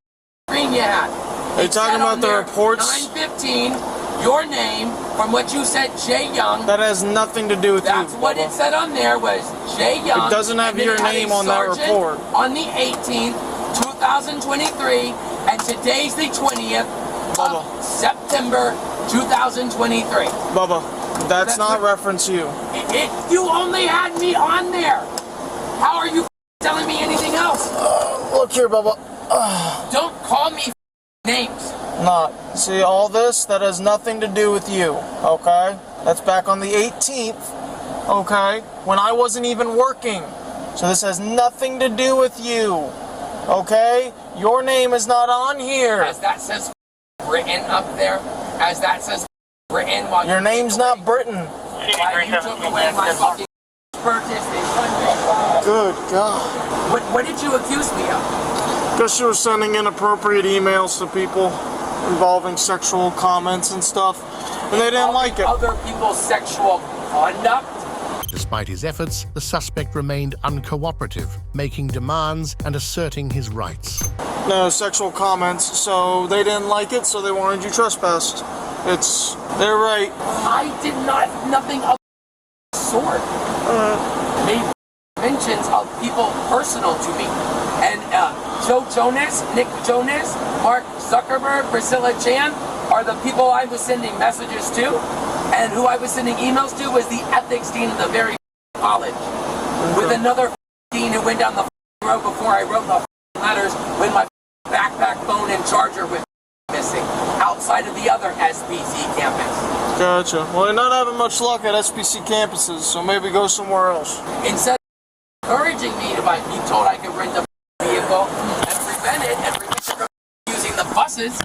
Speaker 21: screen you had.
Speaker 18: Are you talking about the reports?
Speaker 21: 915, your name, from what you said, Jay Young.
Speaker 18: That has nothing to do with
Speaker 21: That's
Speaker 18: you,
Speaker 21: what
Speaker 18: Bubba.
Speaker 21: it said on there was Jay Young.
Speaker 18: It doesn't have your name on that report.
Speaker 21: On the 18th, 2023, and today's the 20th of September 2023.
Speaker 18: Bubba, that's not reference you.
Speaker 21: You only had me on there. How are you telling me anything else?
Speaker 18: Look here, Bubba.
Speaker 21: Don't call me names.
Speaker 18: Not. See, all this, that has nothing to do with you, okay? That's back on the 18th, okay? When I wasn't even working. So this has nothing to do with you, okay? Your name is not on here.
Speaker 21: As that says Britain up there, as that says Britain while
Speaker 18: your name's not Britain.
Speaker 21: You took away my fucking purchase in country.
Speaker 18: Good God.
Speaker 21: What did you accuse me of?
Speaker 18: Because you were sending inappropriate emails to people involving sexual comments and stuff. And they didn't like it.
Speaker 21: Other people's sexual conduct.
Speaker 2: Despite his efforts, the suspect remained uncooperative, making demands and asserting his rights.
Speaker 18: No sexual comments, so they didn't like it, so they wanted you trespassed. They're right.
Speaker 21: I did nothing of the sort. Made mentions of people personal to me. And Joe Jonas, Nick Jonas, Mark Zuckerberg, Priscilla Chan are the people I was sending messages to. And who I was sending emails to was the ethics dean of the very college. With another dean who went down the road before I wrote the letters with my backpack, phone, and charger with missing outside of the other SPC campus.
Speaker 18: Gotcha. Well, they're not having much luck at SPC campuses, so maybe go somewhere else.
Speaker 21: Instead of encouraging me to be told I could rent a vehicle and prevent it and prevent you from using the buses,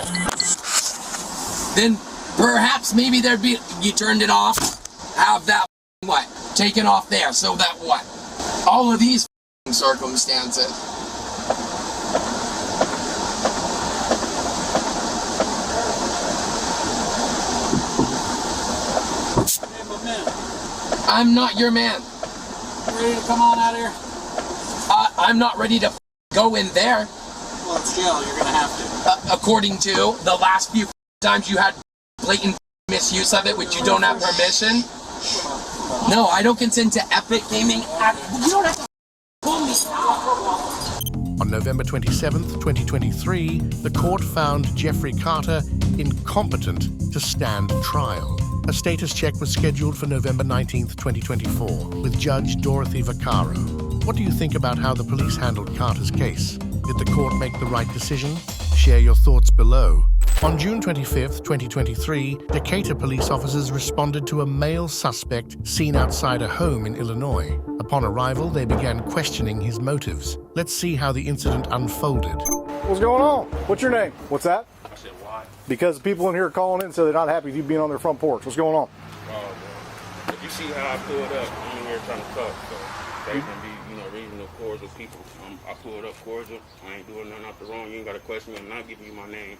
Speaker 21: then perhaps maybe there'd be, you turned it off, have that taken off there, so that all of these circumstances. I'm not your man.
Speaker 1: Ready to come on out here?
Speaker 21: I'm not ready to go in there.
Speaker 1: Well, it's jail. You're gonna have to.
Speaker 21: According to the last few times you had blatant misuse of it, which you don't have permission. No, I don't consent to epic gaming. You don't have to pull me out.
Speaker 2: On November 27th, 2023, the court found Jeffrey Carter incompetent to stand trial. A status check was scheduled for November 19th, 2024, with Judge Dorothy Vaccaro. What do you think about how the police handled Carter's case? Did the court make the right decision? Share your thoughts below. On June 25th, 2023, Decatur police officers responded to a male suspect seen outside a home in Illinois. Upon arrival, they began questioning his motives. Let's see how the incident unfolded.
Speaker 12: What's going on? What's your name? What's that?
Speaker 10: I said, why?
Speaker 12: Because people in here are calling in, so they're not happy with you being on their front porch. What's going on?
Speaker 10: If you see how I pulled up, I'm in here trying to talk, so they can be, reasonable, cordial people. I pulled up cordial. I ain't doing nothing out the wrong. You ain't got to question me. I'm not giving you my name.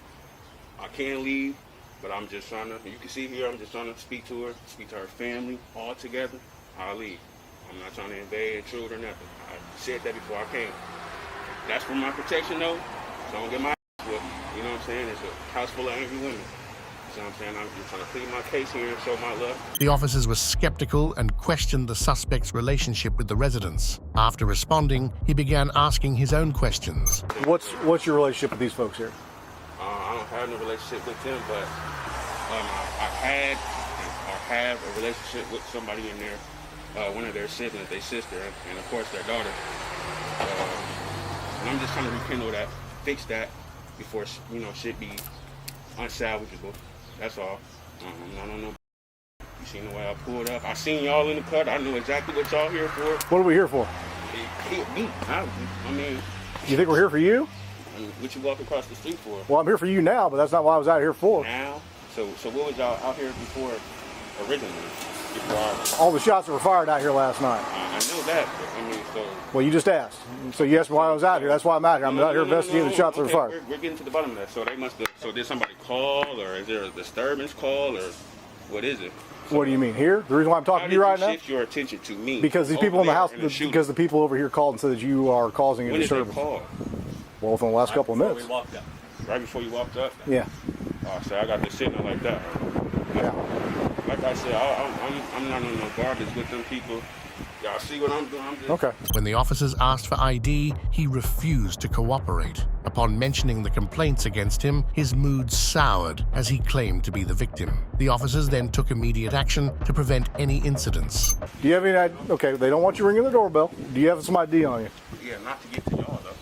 Speaker 10: I can leave, but I'm just trying to, you can see here, I'm just trying to speak to her family, all together. I'll leave. I'm not trying to invade, intrude, or nothing. I said that before I came. That's for my protection, though, so don't get my ass whipped. You know what I'm saying? It's a house full of angry women. You know what I'm saying? I'm just trying to plead my case here and show my love.
Speaker 2: The officers were skeptical and questioned the suspect's relationship with the residents. After responding, he began asking his own questions.
Speaker 12: What's your relationship with these folks here?
Speaker 10: I don't have no relationship with them, but I had or have a relationship with somebody in there, one of their siblings, their sister, and of course their daughter. And I'm just trying to rekindle that, fix that before shit be unsalvageable. That's all. I don't know. You seen the way I pulled up. I seen y'all in the cut. I know exactly what y'all here for.
Speaker 12: What are we here for?
Speaker 10: It hit me. I mean.
Speaker 12: You think we're here for you?
Speaker 10: What you walk across the street for?
Speaker 12: Well, I'm here for you now, but that's not what I was out here for.
Speaker 10: Now? So what was y'all out here before originally?
Speaker 12: All the shots that were fired out here last night.
Speaker 10: I know that, but so...
Speaker 12: Well, you just asked. So you asked me why I was out here. That's why I'm out here. I'm out here investigating the shots that were fired.
Speaker 10: We're getting to the bottom of that. So they must have... So did somebody call, or is there a disturbance call, or what is it?
Speaker 12: What do you mean, here? The reason why I'm talking to you right now?
Speaker 10: Shift your attention to me.
Speaker 12: Because these people in the house, because the people over here called and said that you are causing a disturbance.
Speaker 10: When did they call?
Speaker 12: Well, within the last couple of minutes.
Speaker 10: Right before you walked up?
Speaker 12: Yeah.
Speaker 10: So I got this signal like that.
Speaker 12: Yeah.
Speaker 10: Like I said, I'm not on no garbage with them people. Y'all see what I'm doing?
Speaker 2: Okay. When the officers asked for ID, he refused to cooperate. Upon mentioning the complaints against him, his mood soured as he claimed to be the victim. The officers then took immediate action to prevent any incidents.
Speaker 12: Do you have any ID? Okay, they don't want you ringing the doorbell. Do you have some ID on you?
Speaker 10: Yeah, not to get to y'all, though.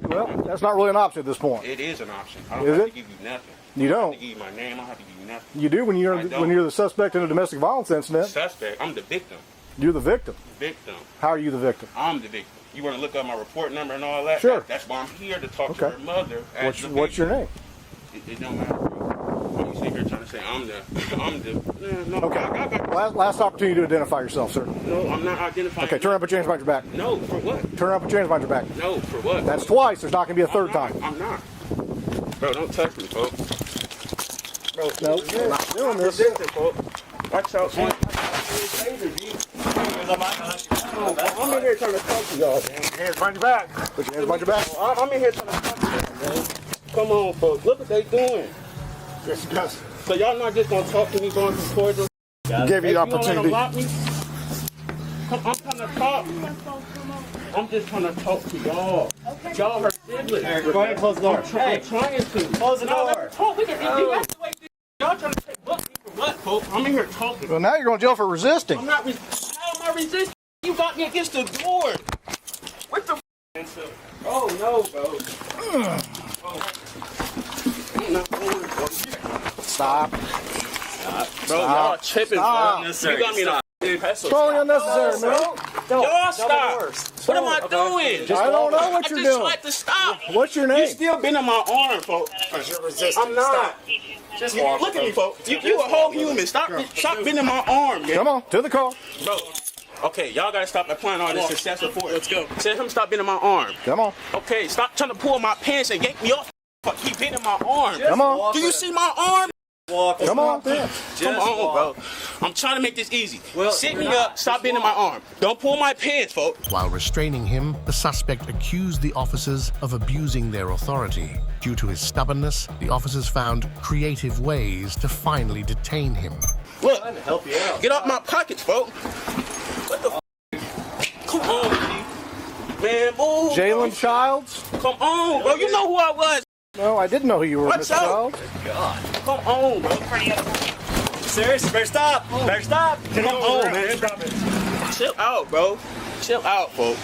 Speaker 12: Well, that's not really an option at this point.
Speaker 10: It is an option. I don't have to give you nothing.
Speaker 12: You don't?
Speaker 10: I don't have to give you my name. I don't have to give you nothing.
Speaker 12: You do when you're the suspect in a domestic violence incident.
Speaker 10: Suspect? I'm the victim.
Speaker 12: You're the victim.
Speaker 10: Victim.
Speaker 12: How are you the victim?
Speaker 10: I'm the victim. You want to look up my report number and all that?
Speaker 12: Sure.
Speaker 10: That's why I'm here to talk to her mother.
Speaker 12: What's your name?
Speaker 10: It don't matter. When you sit here trying to say I'm the. No.
Speaker 12: Okay. Last opportunity to identify yourself, sir.
Speaker 10: No, I'm not identifying.
Speaker 12: Okay, turn up and change behind your back.
Speaker 10: No, for what?
Speaker 12: Turn up and change behind your back.
Speaker 10: No, for what?
Speaker 12: That's twice. There's not going to be a third time.
Speaker 10: I'm not. Bro, don't touch me, folks.
Speaker 16: Bro,
Speaker 12: Nope, you're not doing this.
Speaker 16: Watch out, man. I'm in here trying to talk to y'all, man.
Speaker 12: Put your hands behind your back. Put your hands behind your back.
Speaker 16: I'm in here trying to talk to y'all, man. Come on, folks. Look what they doing.
Speaker 12: Yes, yes.
Speaker 16: So y'all not just gonna talk to me going through cordial?
Speaker 12: Give you the opportunity.
Speaker 16: I'm trying to talk. I'm just trying to talk to y'all. Y'all are siblings.
Speaker 12: Go ahead and close the door.
Speaker 16: I'm trying to.
Speaker 12: Close the door.
Speaker 16: Y'all trying to say book me for what, folks? I'm in here talking.
Speaker 12: Well, now you're going to jail for resisting.
Speaker 16: I'm not how am I resisting? You got me against the door. What the Oh no, bro. I'm not going, bro.
Speaker 12: Stop.
Speaker 16: Bro, y'all tripping, bro. You got me in a
Speaker 12: Totally unnecessary, man.
Speaker 16: Y'all stop. What am I doing?
Speaker 12: I don't know what you're doing.
Speaker 16: I just tried to stop.
Speaker 12: What's your name?
Speaker 16: You still been in my arm, folks.
Speaker 12: You're resisting.
Speaker 16: I'm not.
Speaker 12: Just
Speaker 16: Look at me, folks. You a whole human. Stop being in my arm, man.
Speaker 12: Come on, to the car.
Speaker 16: Bro. Okay, y'all gotta stop applying all this excessive force. Let's go. Tell him stop being in my arm.
Speaker 12: Come on.
Speaker 16: Okay, stop trying to pull my pants and yank me off. Keep being in my arm.
Speaker 12: Come on.
Speaker 16: Do you see my arm?
Speaker 12: Come on.
Speaker 16: Come on, bro. I'm trying to make this easy. Sit me up, stop being in my arm. Don't pull my pants, folks.
Speaker 2: While restraining him, the suspect accused the officers of abusing their authority. Due to his stubbornness, the officers found creative ways to finally detain him.
Speaker 16: Look, get off my pockets, folks. What the Come on, G. Man, move.
Speaker 12: Jalen Childs?
Speaker 16: Come on, bro. You know who I was.
Speaker 12: No, I didn't know who you were,
Speaker 16: What's
Speaker 12: Mr.
Speaker 16: up?
Speaker 12: Childs.
Speaker 16: God. Come on, bro.
Speaker 12: Serious? Better stop. Better stop.
Speaker 16: Come on, man. Chill out, bro. Chill out, folks.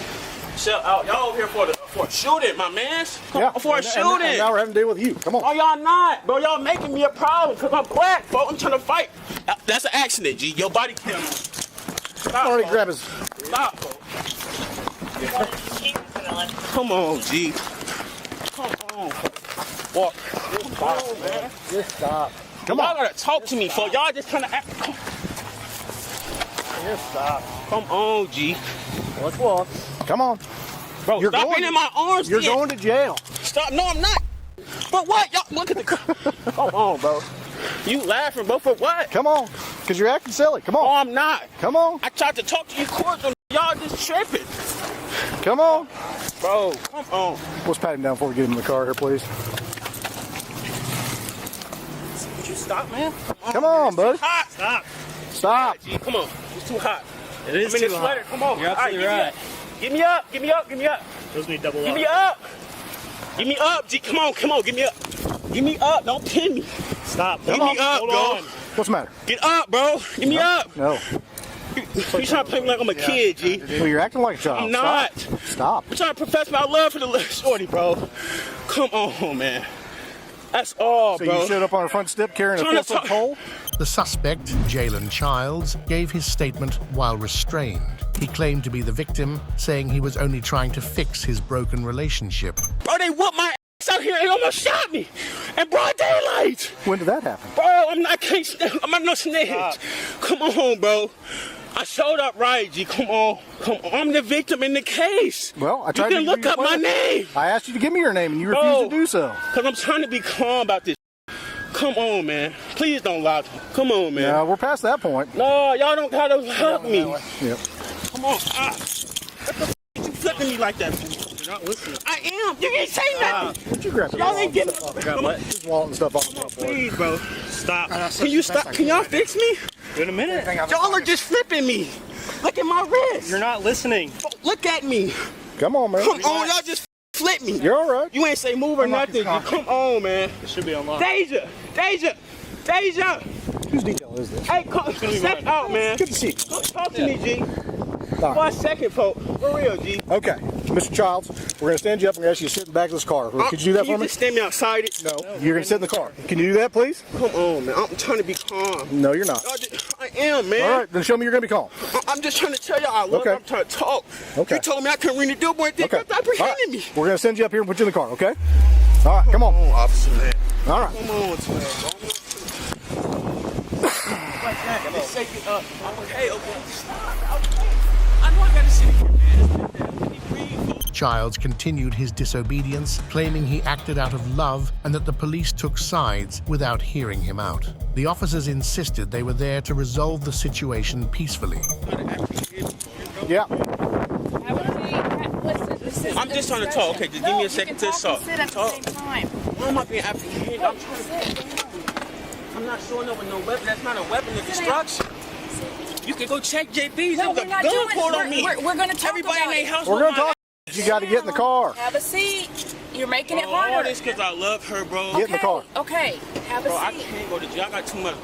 Speaker 16: Chill out. Y'all over here for a shooting, my man. For a shooting.
Speaker 12: And now we're having to deal with you. Come on.
Speaker 16: Oh, y'all not, bro. Y'all making me a problem because I'm black, folks. I'm trying to fight. That's an accident, G. Your body cam. Stop,
Speaker 12: Already grab his.
Speaker 16: Stop, folks. Come on, G. Come on. Walk. Come on, man.
Speaker 12: Just stop.
Speaker 16: Come on. Y'all gotta talk to me, folks. Y'all just trying to act.
Speaker 12: Just stop.
Speaker 16: Come on, G.
Speaker 12: Let's walk. Come on.
Speaker 16: Bro,
Speaker 12: You're
Speaker 16: stop
Speaker 12: going
Speaker 16: being in my arms.
Speaker 12: You're going to jail.
Speaker 16: Stop. No, I'm not. But what? Y'all look at the. Come on, bro. You laughing, bro? For what?
Speaker 12: Come on. Because you're acting silly. Come on.
Speaker 16: Oh, I'm not.
Speaker 12: Come on.
Speaker 16: I tried to talk to you cordial. Y'all just tripping.
Speaker 12: Come on.
Speaker 16: Bro, come on.
Speaker 12: Let's pat him down before we get him in the car here, please.
Speaker 16: Would you stop, man?
Speaker 12: Come on, buddy.
Speaker 16: Hot. Stop.
Speaker 12: Stop.
Speaker 16: G, come on. It's too hot.
Speaker 12: It is
Speaker 16: I'm in
Speaker 12: too
Speaker 16: the
Speaker 12: hot.
Speaker 16: sweater. Come on.
Speaker 12: You're absolutely right.
Speaker 16: Give me up. Give me up. Give me up.
Speaker 12: Those need double
Speaker 16: Give me up. Give me up, G. Come on. Come on. Give me up. Give me up. Don't pin me.
Speaker 12: Stop.
Speaker 16: Give me up, bro.
Speaker 12: What's the matter?
Speaker 16: Get up, bro. Give me up.
Speaker 12: No.
Speaker 16: You trying to play me like I'm a kid, G.
Speaker 12: Well, you're acting like a child.
Speaker 16: I'm not.
Speaker 12: Stop.
Speaker 16: I'm trying to profess my love for the little shorty, bro. Come on, man. That's all,
Speaker 12: So
Speaker 16: bro.
Speaker 12: you showed up on her front step carrying a
Speaker 16: Trying to
Speaker 12: 4-foot pole?
Speaker 2: The suspect, Jalen Childs, gave his statement while restrained. He claimed to be the victim, saying he was only trying to fix his broken relationship.
Speaker 16: Bro, they whooped my ass out here and almost shot me in broad daylight.
Speaker 12: When did that happen?
Speaker 16: Bro, I'm not no snitch. Come on, bro. I showed up right, G. Come on. Come on. I'm the victim in the case.
Speaker 12: Well, I tried
Speaker 16: You
Speaker 12: to
Speaker 16: can look up my name.
Speaker 12: I asked you to give me your name and you refused to do so.
Speaker 16: Because I'm trying to be calm about this. Come on, man. Please don't lie. Come on, man.
Speaker 12: Yeah, we're past that point.
Speaker 16: No, y'all don't gotta help me.
Speaker 12: Yep.
Speaker 16: Come on. What the you flipping me like that for? You're not listening. I am. You ain't say nothing.
Speaker 12: Would you grab
Speaker 16: Y'all ain't getting
Speaker 12: his wallet and stuff off.
Speaker 16: Please, bro. Stop. Can you stop? Can y'all fix me?
Speaker 12: In a minute.
Speaker 16: Y'all are just flipping me. Look at my wrist.
Speaker 12: You're not listening.
Speaker 16: Look at me.
Speaker 12: Come on, man.
Speaker 16: Come on, y'all just flip me.
Speaker 12: You're all right.
Speaker 16: You ain't say move or nothing. Come on, man.
Speaker 12: It should be unlocked.
Speaker 16: Deja.
Speaker 12: Whose detail is this?
Speaker 16: Hey, step out, man.
Speaker 12: Good to see you.
Speaker 16: Talk to me, G.
Speaker 12: Right.
Speaker 16: 1 second, folks. For real, G.
Speaker 12: Okay, Mr. Childs, we're going to stand you up and ask you to sit in the back of this car. Could you do that
Speaker 16: Can
Speaker 12: for
Speaker 16: you
Speaker 12: me?
Speaker 16: just stand me outside it?
Speaker 12: No, you're going to sit in the car. Can you do that, please?
Speaker 16: Come on, man. I'm trying to be calm.
Speaker 12: No, you're not.
Speaker 16: I am, man.
Speaker 12: All right, then show me you're going to be calm.
Speaker 16: I'm just trying to tell y'all I love you. I'm trying to talk.
Speaker 12: Okay.
Speaker 16: You told me I couldn't ring the billboard and think
Speaker 12: Okay.
Speaker 16: you apprehended me.
Speaker 12: We're going to send you up here and put you in the car, okay? All right, come on.
Speaker 16: Come on, officer, man.
Speaker 12: All right.
Speaker 16: Come on, Okay, okay. Stop. Okay. I know I gotta sit here, man. Let me breathe.
Speaker 2: Childs continued his disobedience, claiming he acted out of love and that the police took sides without hearing him out. The officers insisted they were there to resolve the situation peacefully.
Speaker 12: Yeah.
Speaker 10: I'm just trying to talk. Okay, just give me a second to talk. Why am I being apprehended? I'm trying to sit down. I'm not showing up with no weapon. That's not a weapon of destruction. You can go check JB's.
Speaker 3: No,
Speaker 10: There was
Speaker 3: we're
Speaker 10: a
Speaker 3: not
Speaker 10: gun
Speaker 3: doing
Speaker 10: pulled on
Speaker 3: it.
Speaker 10: me.
Speaker 3: We're going to talk
Speaker 10: Everybody
Speaker 3: about
Speaker 10: in
Speaker 3: it.
Speaker 10: their house.
Speaker 12: We're going to talk. You got to get in the car.
Speaker 3: Have a seat. You're making it
Speaker 10: All
Speaker 3: harder.
Speaker 10: this because I love her, bro.
Speaker 12: Get in the car.
Speaker 3: Okay, have a
Speaker 10: Bro, I
Speaker 3: seat.
Speaker 10: can't go to jail. I got too much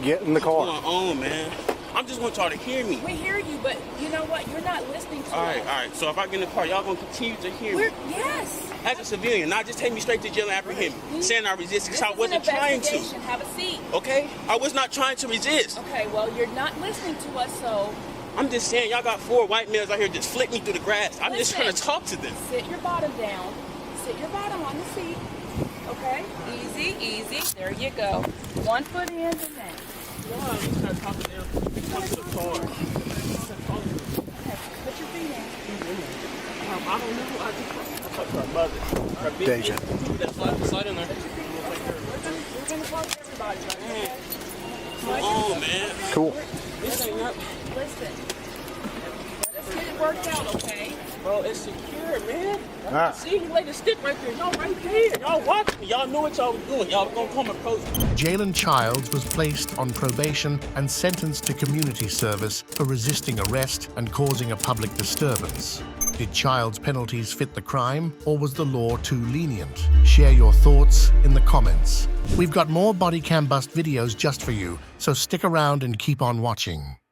Speaker 12: Get in the car.
Speaker 10: going on, man. I'm just want y'all to hear me.
Speaker 3: We hear you, but you know what? You're not listening to
Speaker 10: All
Speaker 3: us.
Speaker 10: right. So if I get in the car, y'all gonna continue to hear me.
Speaker 3: Yes.
Speaker 10: As a civilian, not just take me straight to jail and apprehend me, saying I resisted because I wasn't trying to.
Speaker 3: Have a seat.
Speaker 10: Okay? I was not trying to resist.
Speaker 3: Okay, well, you're not listening to us, so...
Speaker 10: I'm just saying, y'all got 4 white males out here just flick me through the grass. I'm just trying to talk to them.
Speaker 3: Sit your bottom down. Sit your bottom on the seat. Okay? Easy, easy. There you go. 1 foot in and then.
Speaker 10: I'm just trying to talk to them. Talk to the car.
Speaker 3: Okay, put your feet in.
Speaker 10: I don't know. I talked to her mother. Her big
Speaker 12: Deja.
Speaker 10: Slide in there.
Speaker 3: We're going to talk to everybody, right?
Speaker 10: Come on, man.
Speaker 12: Cool.
Speaker 10: This ain't not...
Speaker 3: Listen. Let's get it worked out, okay?
Speaker 10: Bro, it's secure, man.
Speaker 12: Ah.
Speaker 10: See, he laid a stick right there. Y'all right there. Y'all watching me. Y'all knew what y'all was doing. Y'all gonna come approach me.
Speaker 2: Jalen Childs was placed on probation and sentenced to community service for resisting arrest and causing a public disturbance. Did Childs' penalties fit the crime, or was the law too lenient? Share your thoughts in the comments. We've got more BodyCamBust videos just for you, so stick around and keep on watching.